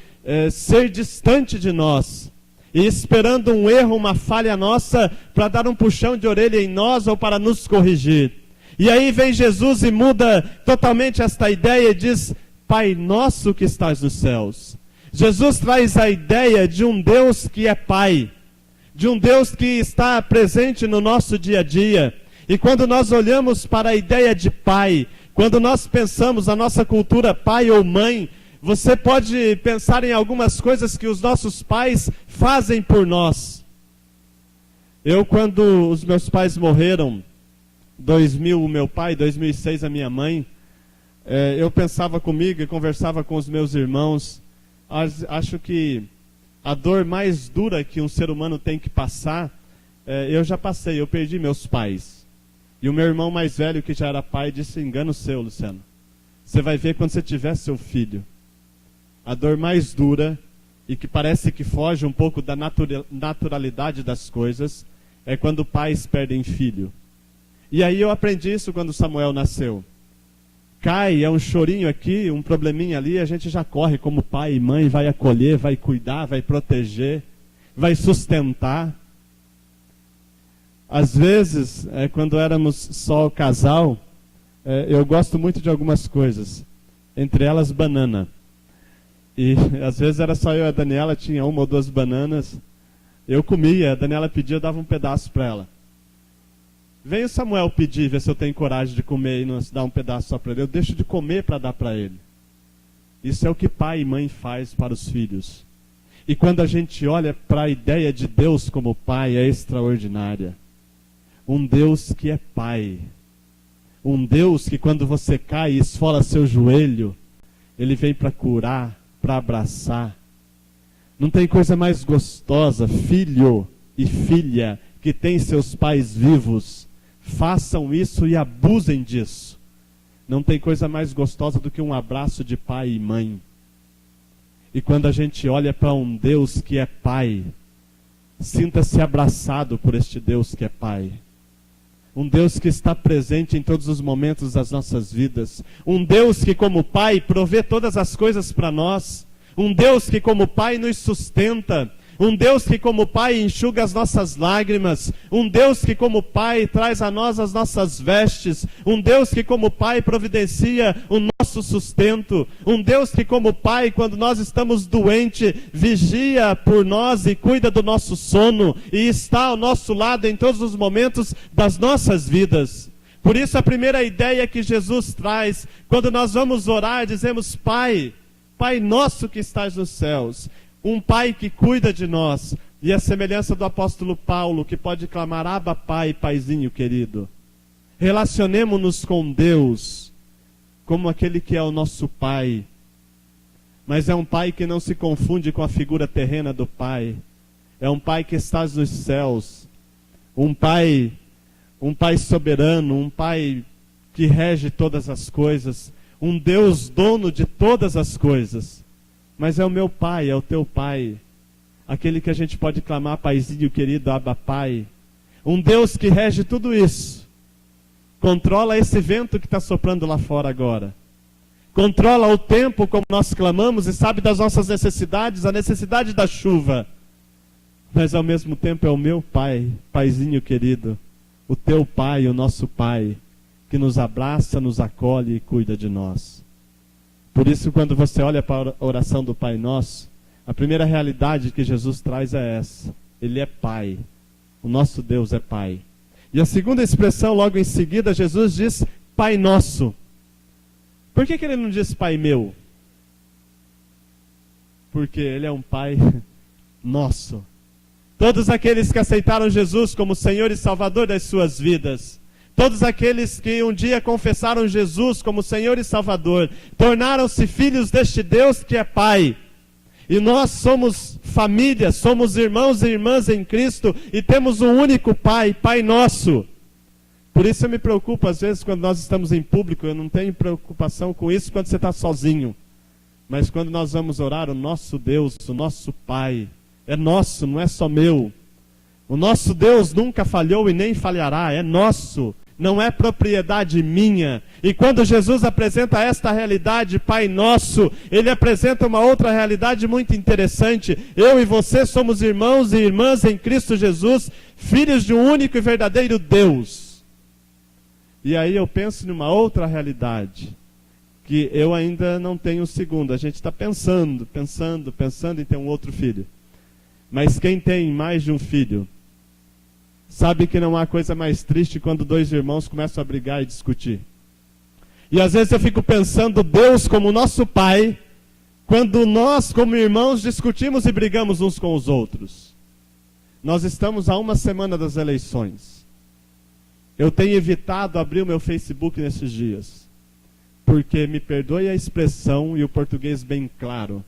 ser distante de nós, e esperando um erro, uma falha nossa, para dar um puxão de orelha em nós ou para nos corrigir. E aí vem Jesus e muda totalmente esta ideia e diz: Pai nosso que estás nos céus. Jesus traz a ideia de um Deus que é Pai, de um Deus que está presente no nosso dia a dia. E quando nós olhamos para a ideia de Pai, quando nós pensamos na nossa cultura pai ou mãe, você pode pensar em algumas coisas que os nossos pais fazem por nós. Quando os meus pais morreram, 2000 o meu pai, 2006 a minha mãe, eu pensava comigo e conversava com os meus irmãos. Acho que a dor mais dura que um ser humano tem que passar, eu já passei, eu perdi meus pais. E o meu irmão mais velho, que já era pai, disse: engano seu, Luciano. Você vai ver quando você tiver seu filho. A dor mais dura, e que parece que foge um pouco da naturalidade das coisas, é quando pais perdem filho. E aí eu aprendi isso quando Samuel nasceu. Cai, é um chorinho aqui, um probleminha ali, a gente já corre como pai e mãe, vai acolher, vai cuidar, vai proteger, vai sustentar. Às vezes, quando éramos só o casal, eu gosto muito de algumas coisas, entre elas banana. E às vezes era só eu e a Daniela, tinha 1 ou 2 bananas, eu comia, a Daniela pedia, eu dava um pedaço para ela. Vem o Samuel pedir, ver se eu tenho coragem de comer e não dar um pedaço só para ele. Eu deixo de comer para dar para ele. Isso é o que pai e mãe faz para os filhos. E quando a gente olha para a ideia de Deus como pai, é extraordinária. Um Deus que é pai. Um Deus que quando você cai e esfola seu joelho, Ele vem para curar, para abraçar. Não tem coisa mais gostosa, filho e filha que tem seus pais vivos. Façam isso e abusem disso. Não tem coisa mais gostosa do que um abraço de pai e mãe. E quando a gente olha para um Deus que é pai, sinta-se abraçado por este Deus que é pai. Um Deus que está presente em todos os momentos das nossas vidas. Um Deus que como pai provê todas as coisas para nós. Um Deus que como pai nos sustenta. Um Deus que como pai enxuga as nossas lágrimas. Um Deus que como pai traz a nós as nossas vestes. Um Deus que como pai providencia o nosso sustento. Um Deus que como pai, quando nós estamos doentes, vigia por nós e cuida do nosso sono. E está ao nosso lado em todos os momentos das nossas vidas. Por isso a primeira ideia que Jesus traz, quando nós vamos orar, dizemos: Pai, Pai nosso que estás nos céus. Um pai que cuida de nós. E a semelhança do apóstolo Paulo, que pode clamar: Abba, Pai, Paizinho querido. Relacionemo-nos com Deus como aquele que é o nosso pai. Mas é um pai que não se confunde com a figura terrena do pai. É um pai que está nos céus. Um pai soberano, um pai que rege todas as coisas. Um Deus dono de todas as coisas. Mas é o meu pai, é o teu pai. Aquele que a gente pode clamar: Paizinho querido, Abba, Pai. Um Deus que rege tudo isso. Controla esse vento que está soprando lá fora agora. Controla o tempo como nós clamamos e sabe das nossas necessidades, a necessidade da chuva. Mas ao mesmo tempo é o meu pai, Paizinho querido. O teu pai, o nosso pai, que nos abraça, nos acolhe e cuida de nós. Por isso, quando você olha para a oração do Pai Nosso, a primeira realidade que Jesus traz é essa. Ele é Pai. O nosso Deus é Pai. E a segunda expressão, logo em seguida, Jesus diz: Pai Nosso. Por que Ele não diz Pai Meu? Porque Ele é um Pai nosso. Todos aqueles que aceitaram Jesus como Senhor e Salvador das suas vidas, todos aqueles que um dia confessaram Jesus como Senhor e Salvador, tornaram-se filhos deste Deus que é Pai. E nós somos família, somos irmãos e irmãs em Cristo e temos um único Pai, Pai Nosso. Por isso eu me preocupo às vezes quando nós estamos em público, eu não tenho preocupação com isso quando você está sozinho. Mas quando nós vamos orar, o nosso Deus, o nosso Pai, é nosso, não é só meu. O nosso Deus nunca falhou e nem falhará, é nosso. Não é propriedade minha. E quando Jesus apresenta esta realidade, Pai Nosso, Ele apresenta uma outra realidade muito interessante. Eu e você somos irmãos e irmãs em Cristo Jesus, filhos de um único e verdadeiro Deus. E aí eu penso numa outra realidade, que eu ainda não tenho o segundo. A gente está pensando em ter um outro filho. Mas quem tem mais de um filho, sabe que não há coisa mais triste quando 2 irmãos começam a brigar e discutir. E às vezes eu fico pensando Deus como nosso Pai, quando nós como irmãos discutimos e brigamos uns com os outros. Nós estamos a 1 semana das eleições. Eu tenho evitado abrir o meu Facebook nesses dias, porque, me perdoe a expressão e o português bem claro,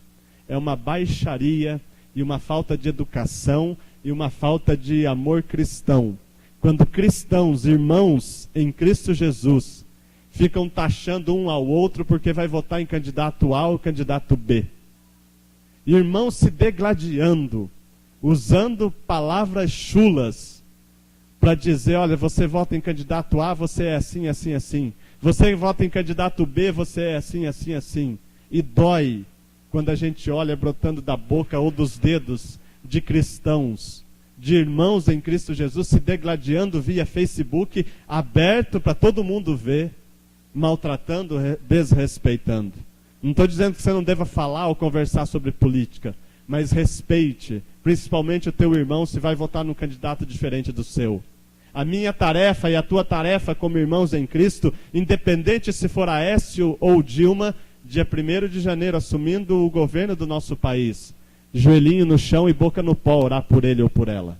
é uma baixaria e uma falta de educação e uma falta de amor cristão. Quando cristãos, irmãos em Cristo Jesus, ficam taxando um ao outro porque vai votar em candidato A ou candidato B. Irmãos se degladiando, usando palavras chulas para dizer, olha, você vota em candidato A, você é assim, assim, assim. Você vota em candidato B, você é assim, assim, assim. E dói quando a gente olha brotando da boca ou dos dedos de cristãos, de irmãos em Cristo Jesus se degladiando via Facebook, aberto para todo mundo ver, maltratando, desrespeitando. Não estou dizendo que você não deva falar ou conversar sobre política, mas respeite, principalmente o teu irmão, se vai votar num candidato diferente do seu. A minha tarefa e a tua tarefa como irmãos em Cristo, independente se for Aécio ou Dilma, dia 1º de janeiro, assumindo o governo do nosso país, joelhinho no chão e boca no pó, orar por ele ou por ela.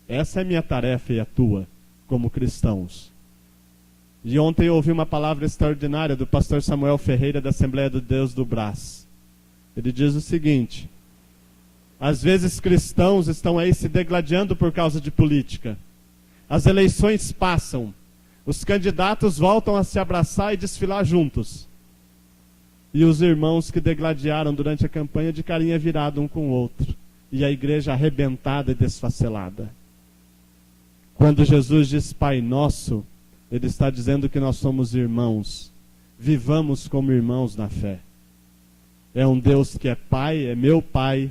Essa é a minha tarefa e a tua, como cristãos. E ontem eu ouvi uma palavra extraordinária do pastor Samuel Ferreira, da Assembleia de Deus do Brás. Ele diz o seguinte: às vezes cristãos estão aí se degladiando por causa de política. As eleições passam, os candidatos voltam a se abraçar e desfilar juntos. E os irmãos que degladiaram durante a campanha de carinha virado um com o outro. E a igreja arrebentada e desfacelada. Quando Jesus diz Pai Nosso, Ele está dizendo que nós somos irmãos. Vivamos como irmãos na fé. É um Deus que é Pai, é meu Pai,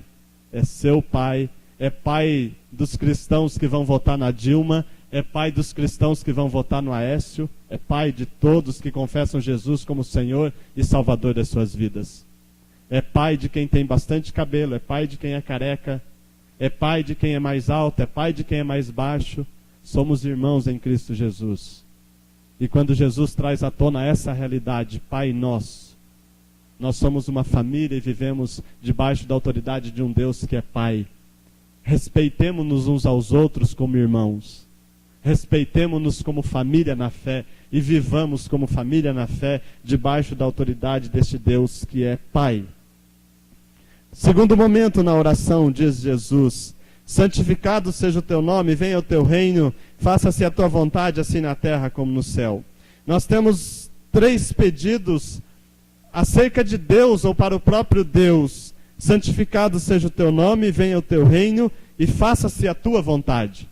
é seu Pai, é Pai dos cristãos que vão votar na Dilma, é Pai dos cristãos que vão votar no Aécio, é Pai de todos que confessam Jesus como Senhor e Salvador das suas vidas. É Pai de quem tem bastante cabelo, é Pai de quem é careca, é Pai de quem é mais alto, é Pai de quem é mais baixo. Somos irmãos em Cristo Jesus. E quando Jesus traz à tona essa realidade, Pai Nosso, nós somos uma família e vivemos debaixo da autoridade de um Deus que é Pai. Respeitemo-nos uns aos outros como irmãos. Respeitemo-nos como família na fé e vivamos como família na fé debaixo da autoridade deste Deus que é Pai. Segundo momento na oração, diz Jesus: santificado seja o teu nome, venha o teu reino, faça-se a tua vontade, assim na terra como no céu. Nós temos 3 pedidos acerca de Deus ou para o próprio Deus: santificado seja o teu nome, venha o teu reino e faça-se a tua vontade.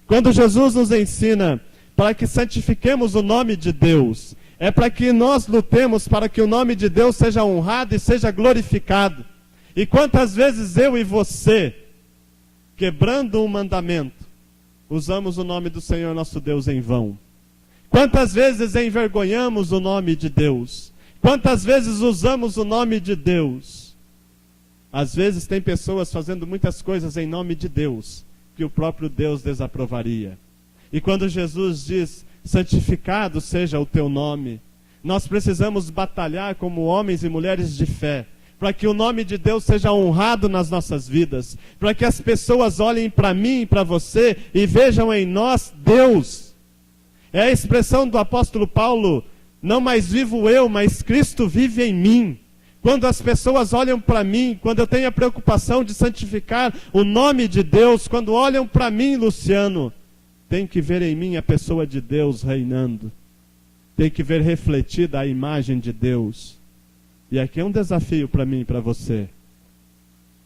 Quando Jesus nos ensina para que santifiquemos o nome de Deus, é para que nós lutemos para que o nome de Deus seja honrado e seja glorificado. E quantas vezes eu e você, quebrando um mandamento, usamos o nome do Senhor nosso Deus em vão? Quantas vezes envergonhamos o nome de Deus? Quantas vezes usamos o nome de Deus? Às vezes tem pessoas fazendo muitas coisas em nome de Deus, que o próprio Deus desaprovaria. E quando Jesus diz, santificado seja o teu nome, nós precisamos batalhar como homens e mulheres de fé, para que o nome de Deus seja honrado nas nossas vidas, para que as pessoas olhem para mim e para você e vejam em nós Deus. É a expressão do apóstolo Paulo: não mais vivo eu, mas Cristo vive em mim. Quando as pessoas olham para mim, quando eu tenho a preocupação de santificar o nome de Deus, quando olham para mim, Luciano, tem que ver em mim a pessoa de Deus reinando. Tem que ver refletida a imagem de Deus. E aqui é um desafio para mim e para você.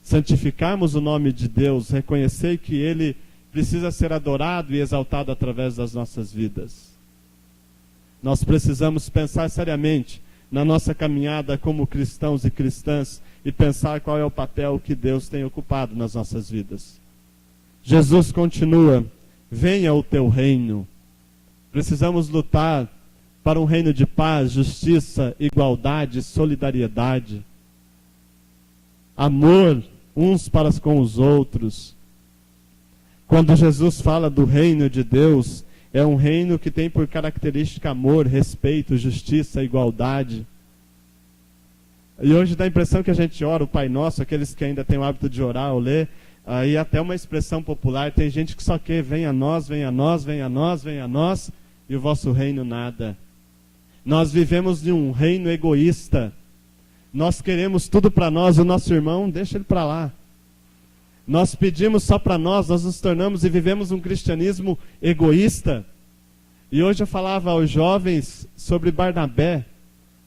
Santificarmos o nome de Deus, reconhecer que Ele precisa ser adorado e exaltado através das nossas vidas. Nós precisamos pensar seriamente na nossa caminhada como cristãos e cristãs e pensar qual é o papel que Deus tem ocupado nas nossas vidas. Jesus continua: venha o teu reino. Precisamos lutar para um reino de paz, justiça, igualdade, solidariedade, amor uns para com os outros. Quando Jesus fala do reino de Deus, é um reino que tem por característica amor, respeito, justiça, igualdade. E hoje dá a impressão que a gente ora o Pai Nosso, aqueles que ainda têm o hábito de orar ou ler, aí até uma expressão popular, tem gente que só quer: venha a nós, venha a nós, venha a nós, venha a nós, e o vosso reino nada. Nós vivemos em um reino egoísta. Nós queremos tudo para nós, o nosso irmão, deixa ele para lá. Nós pedimos só para nós nos tornamos e vivemos um cristianismo egoísta. E hoje eu falava aos jovens sobre Barnabé,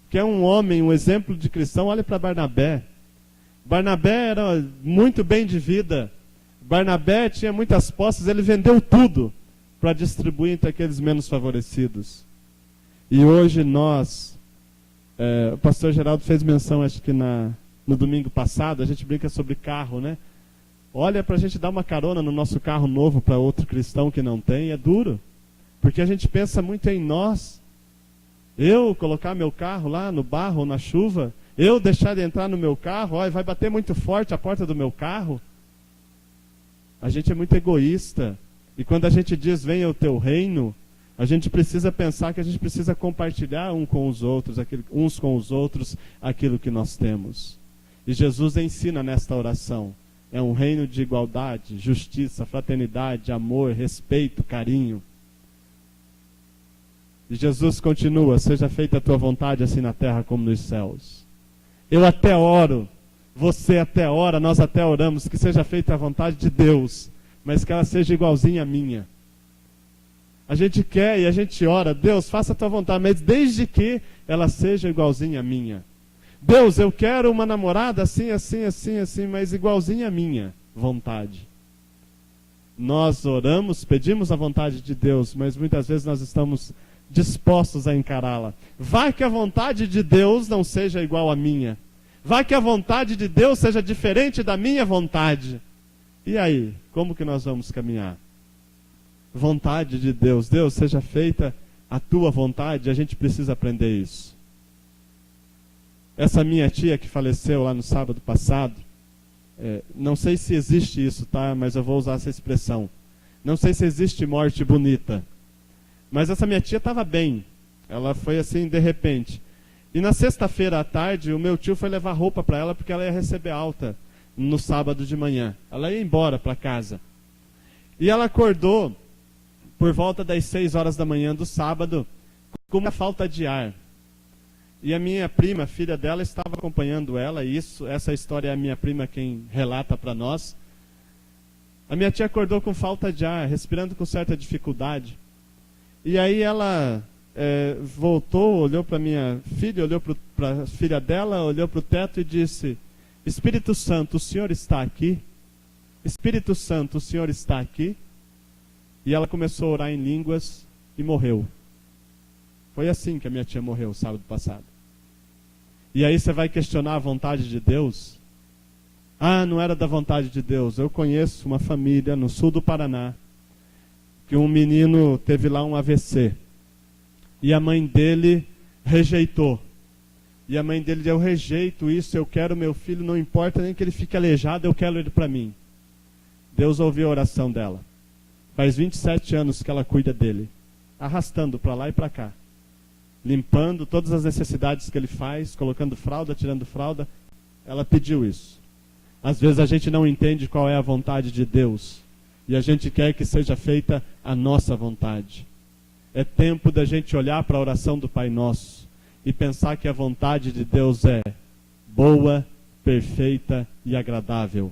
que é um homem, um exemplo de cristão. Olha para Barnabé. Barnabé era muito bem de vida. Barnabé tinha muitas posses, ele vendeu tudo para distribuir entre aqueles menos favorecidos. E hoje nós, o pastor Geraldo fez menção, acho que no domingo passado, a gente brinca sobre carro, né? Olha, para a gente dar uma carona no nosso carro novo para outro cristão que não tem, é duro. Porque a gente pensa muito em nós. Eu colocar meu carro lá no barro ou na chuva, eu deixar de entrar no meu carro, vai bater muito forte a porta do meu carro. A gente é muito egoísta. E quando a gente diz, venha o teu reino, a gente precisa pensar que a gente precisa compartilhar uns com os outros aquilo que nós temos. E Jesus ensina nesta oração. É um reino de igualdade, justiça, fraternidade, amor, respeito, carinho. E Jesus continua, seja feita a tua vontade assim na terra como nos céus. Eu até oro, você até ora, nós até oramos, que seja feita a vontade de Deus, mas que ela seja igualzinha à minha. A gente quer e a gente ora, Deus, faça a tua vontade, mas desde que ela seja igualzinha à minha. Deus, eu quero uma namorada assim, assim, assim, assim, mas igualzinha à minha vontade. Nós oramos, pedimos a vontade de Deus, mas muitas vezes nós estamos dispostos a encará-la. Vai que a vontade de Deus não seja igual à minha. Vai que a vontade de Deus seja diferente da minha vontade. E aí, como que nós vamos caminhar? Vontade de Deus. Deus, seja feita a tua vontade. A gente precisa aprender isso. Essa minha tia que faleceu lá no sábado passado, não sei se existe isso, tá? Mas eu vou usar essa expressão. Não sei se existe morte bonita. Mas essa minha tia estava bem. Ela foi assim de repente. E na sexta-feira à tarde, o meu tio foi levar roupa para ela porque ela ia receber alta no sábado de manhã. Ela ia embora para casa. E ela acordou por volta das 6 horas da manhã do sábado com uma falta de ar. E a minha prima, filha dela, estava acompanhando ela. E essa história é a minha prima quem relata para nós. A minha tia acordou com falta de ar, respirando com certa dificuldade. E aí ela voltou, olhou para minha filha, olhou para a filha dela, olhou para o teto e disse: Espírito Santo, o Senhor está aqui? Espírito Santo, o Senhor está aqui? E ela começou a orar em línguas e morreu. Foi assim que a minha tia morreu sábado passado. E aí você vai questionar a vontade de Deus? Ah, não era da vontade de Deus. Eu conheço uma família no sul do Paraná que um menino teve lá um AVC. E a mãe dele rejeitou. E a mãe dele disse: eu rejeito isso, eu quero meu filho, não importa nem que ele fique aleijado, eu quero ele para mim. Deus ouviu a oração dela. Faz 27 anos que ela cuida dele, arrastando para lá e para cá, limpando todas as necessidades que ele faz, colocando fralda, tirando fralda. Ela pediu isso. Às vezes a gente não entende qual é a vontade de Deus, e a gente quer que seja feita a nossa vontade. É tempo da gente olhar para a oração do Pai Nosso e pensar que a vontade de Deus é boa, perfeita e agradável.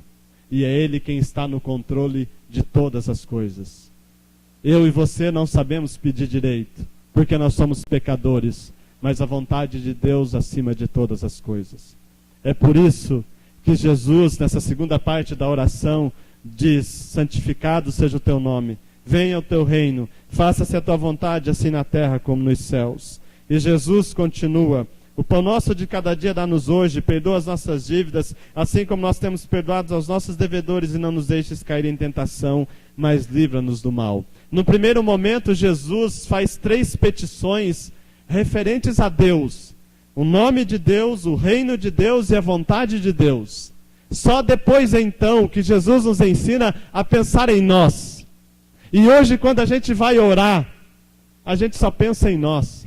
E é Ele quem está no controle de todas as coisas. Eu e você não sabemos pedir direito, porque nós somos pecadores, mas a vontade de Deus acima de todas as coisas. É por isso que Jesus, nessa segunda parte da oração, diz: santificado seja o teu nome, venha o teu reino, faça-se a tua vontade, assim na terra como nos céus. E Jesus continua: o pão nosso de cada dia dá-nos hoje, perdoa as nossas dívidas, assim como nós temos perdoado aos nossos devedores, e não nos deixes cair em tentação, mas livra-nos do mal. No primeiro momento, Jesus faz 3 petições referentes a Deus: o nome de Deus, o reino de Deus e a vontade de Deus. Só depois então que Jesus nos ensina a pensar em nós. E hoje, quando a gente vai orar, a gente só pensa em nós.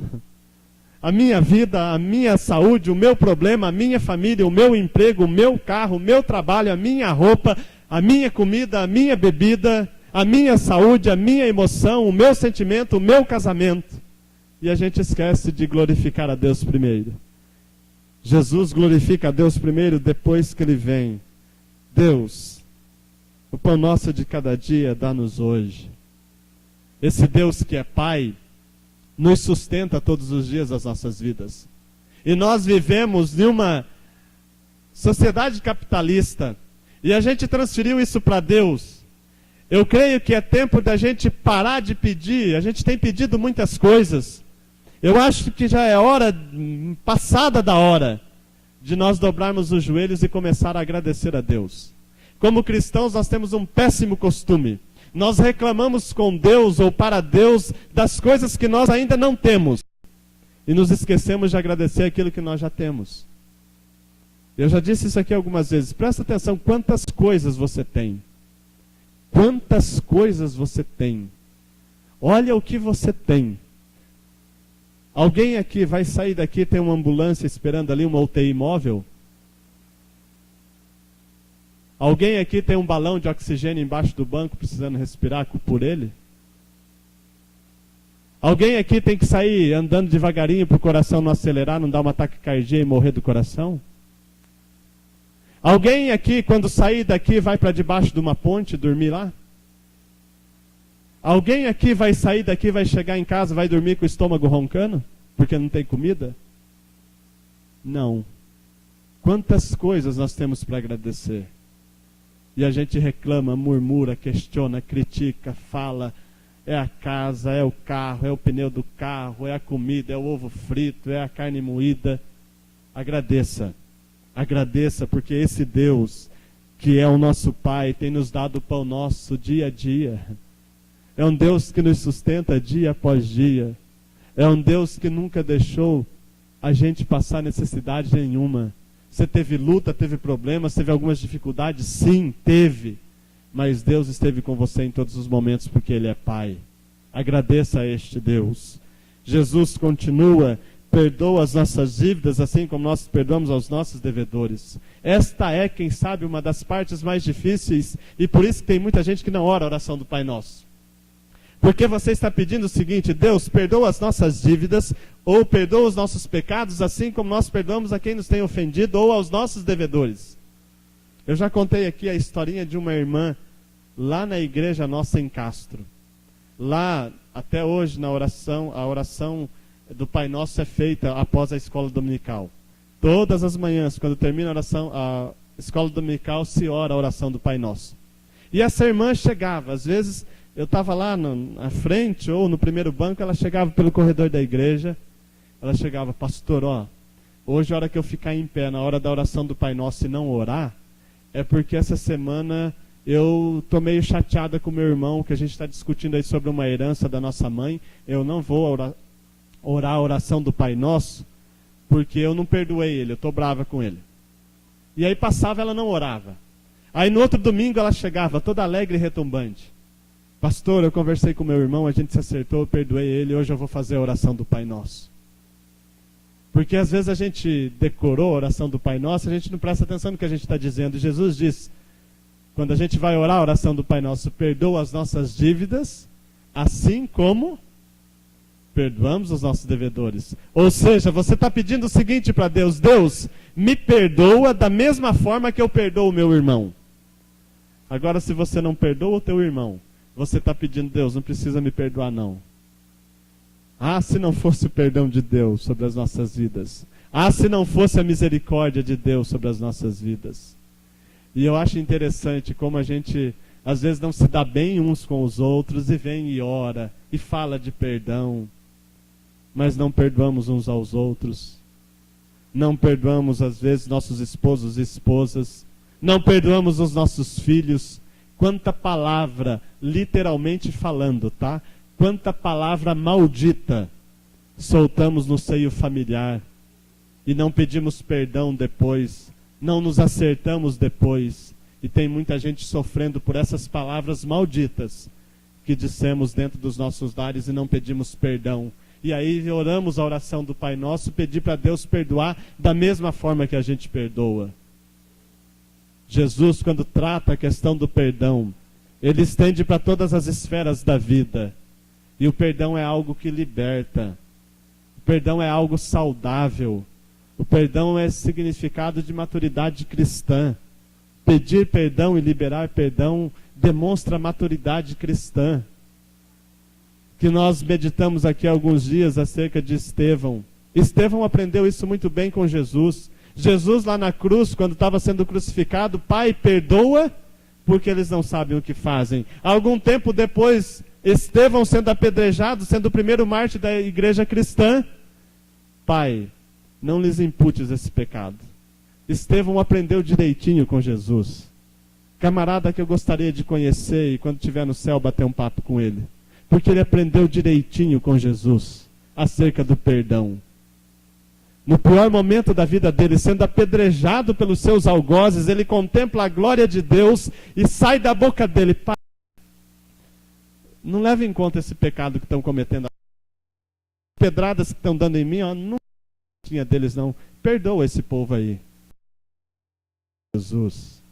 A minha vida, a minha saúde, o meu problema, a minha família, o meu emprego, o meu carro, o meu trabalho, a minha roupa, a minha comida, a minha bebida, a minha saúde, a minha emoção, o meu sentimento, o meu casamento. E a gente esquece de glorificar a Deus primeiro. Jesus glorifica a Deus primeiro depois que ele vem. Deus, O pão nosso de cada dia dá-nos hoje. Esse Deus que é Pai nos sustenta todos os dias das nossas vidas. E nós vivemos em uma sociedade capitalista e a gente transferiu isso para Deus. Eu creio que é tempo da gente parar de pedir. A gente tem pedido muitas coisas. Eu acho que já é hora, passada da hora, de nós dobrarmos os joelhos e começar a agradecer a Deus. Como cristãos, nós temos um péssimo costume. Nós reclamamos com Deus ou para Deus das coisas que nós ainda não temos. E nos esquecemos de agradecer aquilo que nós já temos. Eu já disse isso aqui algumas vezes. Presta atenção, quantas coisas você tem. Quantas coisas você tem. Olha o que você tem. Alguém aqui vai sair daqui, tem uma ambulância esperando ali, uma UTI móvel? Alguém aqui tem um balão de oxigênio embaixo do banco, precisando respirar por ele? Alguém aqui tem que sair andando devagarinho para o coração não acelerar, não dar uma taquicardia e morrer do coração? Alguém aqui, quando sair daqui, vai para debaixo de uma ponte dormir lá? Alguém aqui vai sair daqui, vai chegar em casa, vai dormir com o estômago roncando? Porque não tem comida? Não. Quantas coisas nós temos para agradecer? E a gente reclama, murmura, questiona, critica, fala. É a casa, é o carro, é o pneu do carro, é a comida, é o ovo frito, é a carne moída. Agradeça. Agradeça porque esse Deus, que é o nosso Pai, tem nos dado o pão nosso dia a dia. É um Deus que nos sustenta dia após dia. É um Deus que nunca deixou a gente passar necessidade nenhuma. Você teve luta, teve problemas, teve algumas dificuldades? Sim, teve. Mas Deus esteve com você em todos os momentos porque Ele é Pai. Agradeça a este Deus. Jesus continua, perdoa as nossas dívidas, assim como nós perdoamos aos nossos devedores. Esta é, quem sabe, uma das partes mais difíceis, e por isso que tem muita gente que não ora a oração do Pai Nosso. Porque você está pedindo o seguinte: Deus, perdoa as nossas dívidas, ou perdoa os nossos pecados, assim como nós perdoamos a quem nos tem ofendido, ou aos nossos devedores. Eu já contei aqui a historinha de uma irmã, lá na igreja nossa em Castro. Lá, até hoje, na oração, a oração do Pai Nosso é feita após a escola dominical. Todas as manhãs, quando termina a escola dominical, se ora a oração do Pai Nosso. E essa irmã chegava, às vezes eu estava lá na frente ou no primeiro banco, ela chegava pelo corredor da igreja, ela chegava: pastor, hoje a hora que eu ficar em pé na hora da oração do Pai Nosso e não orar, é porque essa semana eu estou meio chateada com meu irmão, que a gente está discutindo aí sobre uma herança da nossa mãe. Eu não vou orar a oração do Pai Nosso, porque eu não perdoei ele, eu estou brava com ele. E aí passava, ela não orava. Aí no outro domingo ela chegava toda alegre e retumbante: pastor, eu conversei com meu irmão, a gente se acertou, eu perdoei ele, hoje eu vou fazer a oração do Pai Nosso. Porque às vezes a gente decorou a oração do Pai Nosso, a gente não presta atenção no que a gente está dizendo. Jesus diz, quando a gente vai orar a oração do Pai Nosso: perdoa as nossas dívidas, assim como perdoamos os nossos devedores. Ou seja, você está pedindo o seguinte para Deus: Deus, me perdoa da mesma forma que eu perdoo o meu irmão. Agora, se você não perdoa o teu irmão, você está pedindo: Deus, não precisa me perdoar não. Ah, se não fosse o perdão de Deus sobre as nossas vidas. Ah, se não fosse a misericórdia de Deus sobre as nossas vidas. E eu acho interessante como a gente às vezes não se dá bem uns com os outros e vem e ora e fala de perdão, mas não perdoamos uns aos outros. Não perdoamos às vezes nossos esposos e esposas. Não perdoamos os nossos filhos. Quanta palavra, literalmente falando, tá? Quanta palavra maldita soltamos no seio familiar e não pedimos perdão depois, não nos acertamos depois. E tem muita gente sofrendo por essas palavras malditas que dissemos dentro dos nossos lares e não pedimos perdão. E aí oramos a oração do Pai Nosso, pedir para Deus perdoar da mesma forma que a gente perdoa. Jesus, quando trata a questão do perdão, ele estende para todas as esferas da vida. E o perdão é algo que liberta. O perdão é algo saudável. O perdão é significado de maturidade cristã. Pedir perdão e liberar perdão demonstra maturidade cristã. Que nós meditamos aqui há alguns dias acerca de Estevão. Estevão aprendeu isso muito bem com Jesus. Jesus lá na cruz, quando estava sendo crucificado, Pai, perdoa, porque eles não sabem o que fazem. Algum tempo depois, Estevão sendo apedrejado, sendo o primeiro mártir da igreja cristã, Pai, não lhes imputes esse pecado. Estevão aprendeu direitinho com Jesus. Camarada que eu gostaria de conhecer e quando estiver no céu bater um papo com ele. Porque ele aprendeu direitinho com Jesus acerca do perdão. No pior momento da vida dele, sendo apedrejado pelos seus algozes, ele contempla a glória de Deus e sai da boca dele: Pai, não leve em conta esse pecado que estão cometendo. Pedradas que estão dando em mim, não tinha deles não. Perdoa esse povo aí. Jesus.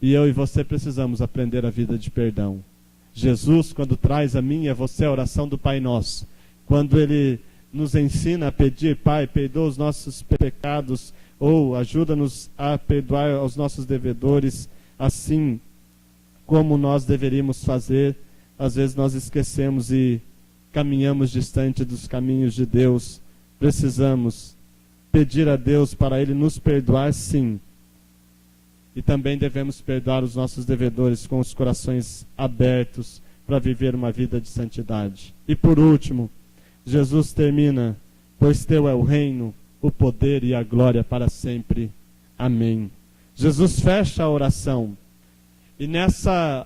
E eu e você precisamos aprender a vida de perdão. Jesus, quando traz a mim e a você a oração do Pai Nosso, quando Ele nos ensina a pedir: Pai, perdoa os nossos pecados, ou ajuda-nos a perdoar aos nossos devedores, assim como nós deveríamos fazer, às vezes nós esquecemos e caminhamos distante dos caminhos de Deus. Precisamos pedir a Deus para Ele nos perdoar, sim. E também devemos perdoar os nossos devedores com os corações abertos para viver uma vida de santidade. E por último, Jesus termina: pois teu é o reino, o poder e a glória para sempre. Amém. Jesus fecha a oração. E nessa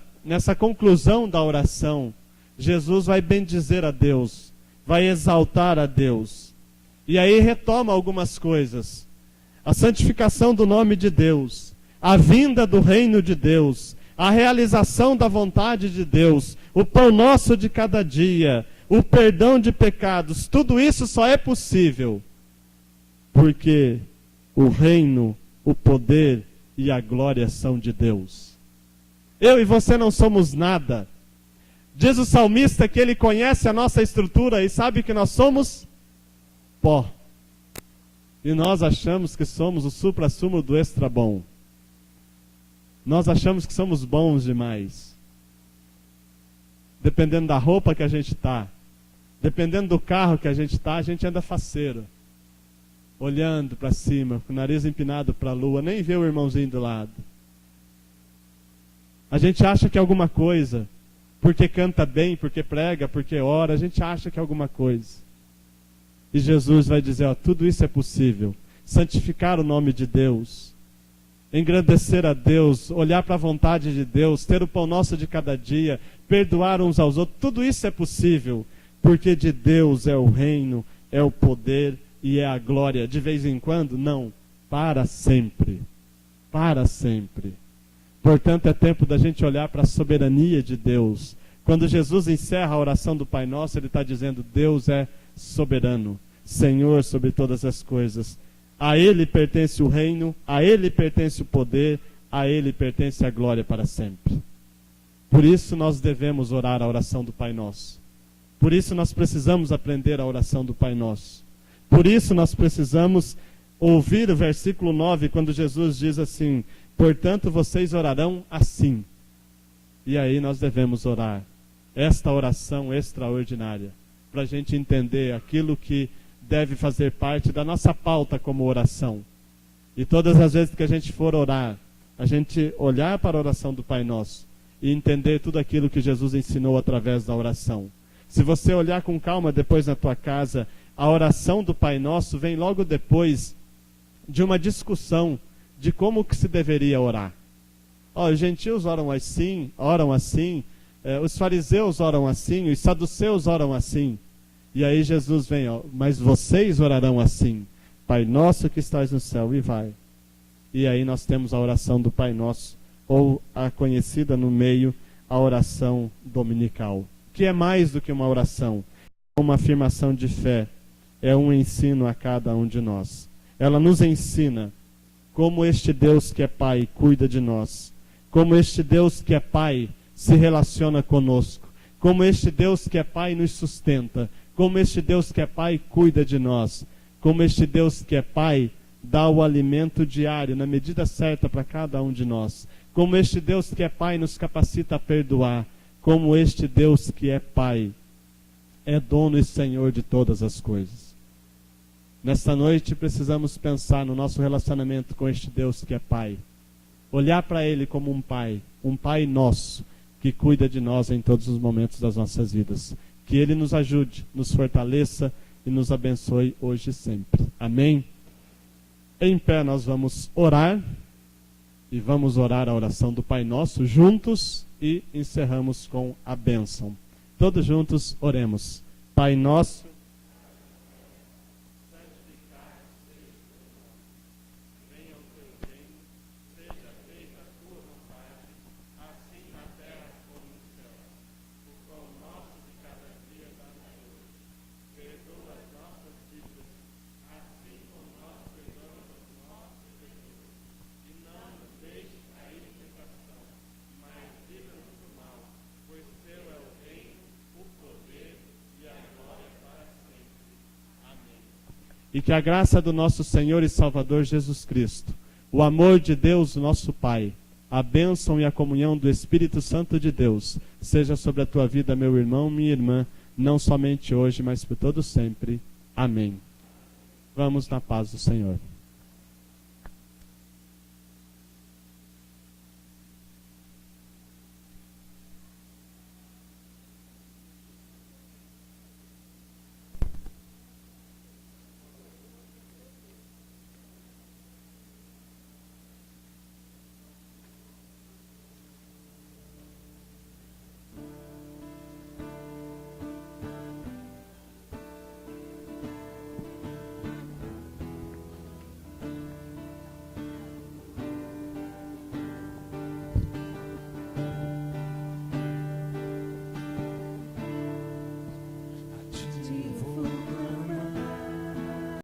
conclusão da oração, Jesus vai bendizer a Deus, vai exaltar a Deus. E aí retoma algumas coisas. A santificação do nome de Deus, a vinda do reino de Deus, a realização da vontade de Deus, o pão nosso de cada dia, o perdão de pecados, tudo isso só é possível porque o reino, o poder e a glória são de Deus. Eu e você não somos nada. Diz o salmista que ele conhece a nossa estrutura e sabe que nós somos pó. E nós achamos que somos o suprassumo do extra bom. Nós achamos que somos bons demais. Dependendo da roupa que a gente está, dependendo do carro que a gente está, a gente anda faceiro. Olhando para cima, com o nariz empinado para a lua, nem vê o irmãozinho do lado. A gente acha que é alguma coisa, porque canta bem, porque prega, porque ora, a gente acha que é alguma coisa. E Jesus vai dizer: tudo isso é possível. Santificar o nome de Deus, engrandecer a Deus, olhar para a vontade de Deus, ter o pão nosso de cada dia, perdoar uns aos outros, tudo isso é possível, porque de Deus é o reino, é o poder e é a glória. De vez em quando? Não, para sempre. Para sempre. Portanto, é tempo da gente olhar para a soberania de Deus. Quando Jesus encerra a oração do Pai Nosso, Ele está dizendo: Deus é soberano, Senhor sobre todas as coisas. A Ele pertence o reino, a Ele pertence o poder, a Ele pertence a glória para sempre. Por isso nós devemos orar a oração do Pai Nosso. Por isso nós precisamos aprender a oração do Pai Nosso. Por isso nós precisamos ouvir o versículo 9, quando Jesus diz assim: portanto vocês orarão assim. E aí nós devemos orar esta oração extraordinária, para a gente entender aquilo que deve fazer parte da nossa pauta como oração. E todas as vezes que a gente for orar, a gente olhar para a oração do Pai Nosso e entender tudo aquilo que Jesus ensinou através da oração. Se você olhar com calma depois na tua casa, a oração do Pai Nosso vem logo depois de uma discussão de como que se deveria orar. Os gentios oram assim, os fariseus oram assim, os saduceus oram assim. E aí Jesus vem: mas vocês orarão assim: Pai Nosso que estás no céu, e vai. E aí nós temos a oração do Pai Nosso, ou a conhecida no meio, a oração dominical, que é mais do que uma oração, é uma afirmação de fé, é um ensino a cada um de nós. Ela nos ensina como este Deus que é Pai cuida de nós, como este Deus que é Pai se relaciona conosco, como este Deus que é Pai nos sustenta, como este Deus que é Pai cuida de nós, como este Deus que é Pai dá o alimento diário na medida certa para cada um de nós, como este Deus que é Pai nos capacita a perdoar, como este Deus que é Pai é dono e Senhor de todas as coisas. Nesta noite precisamos pensar no nosso relacionamento com este Deus que é Pai. Olhar para Ele como um Pai nosso, que cuida de nós em todos os momentos das nossas vidas. Que Ele nos ajude, nos fortaleça e nos abençoe hoje e sempre. Amém? Em pé nós vamos orar, e vamos orar a oração do Pai Nosso juntos e encerramos com a bênção. Todos juntos oremos. Pai Nosso, e que a graça do nosso Senhor e Salvador Jesus Cristo, o amor de Deus, nosso Pai, a bênção e a comunhão do Espírito Santo de Deus, seja sobre a tua vida, meu irmão, minha irmã, não somente hoje, mas por todo sempre. Amém. Vamos na paz do Senhor.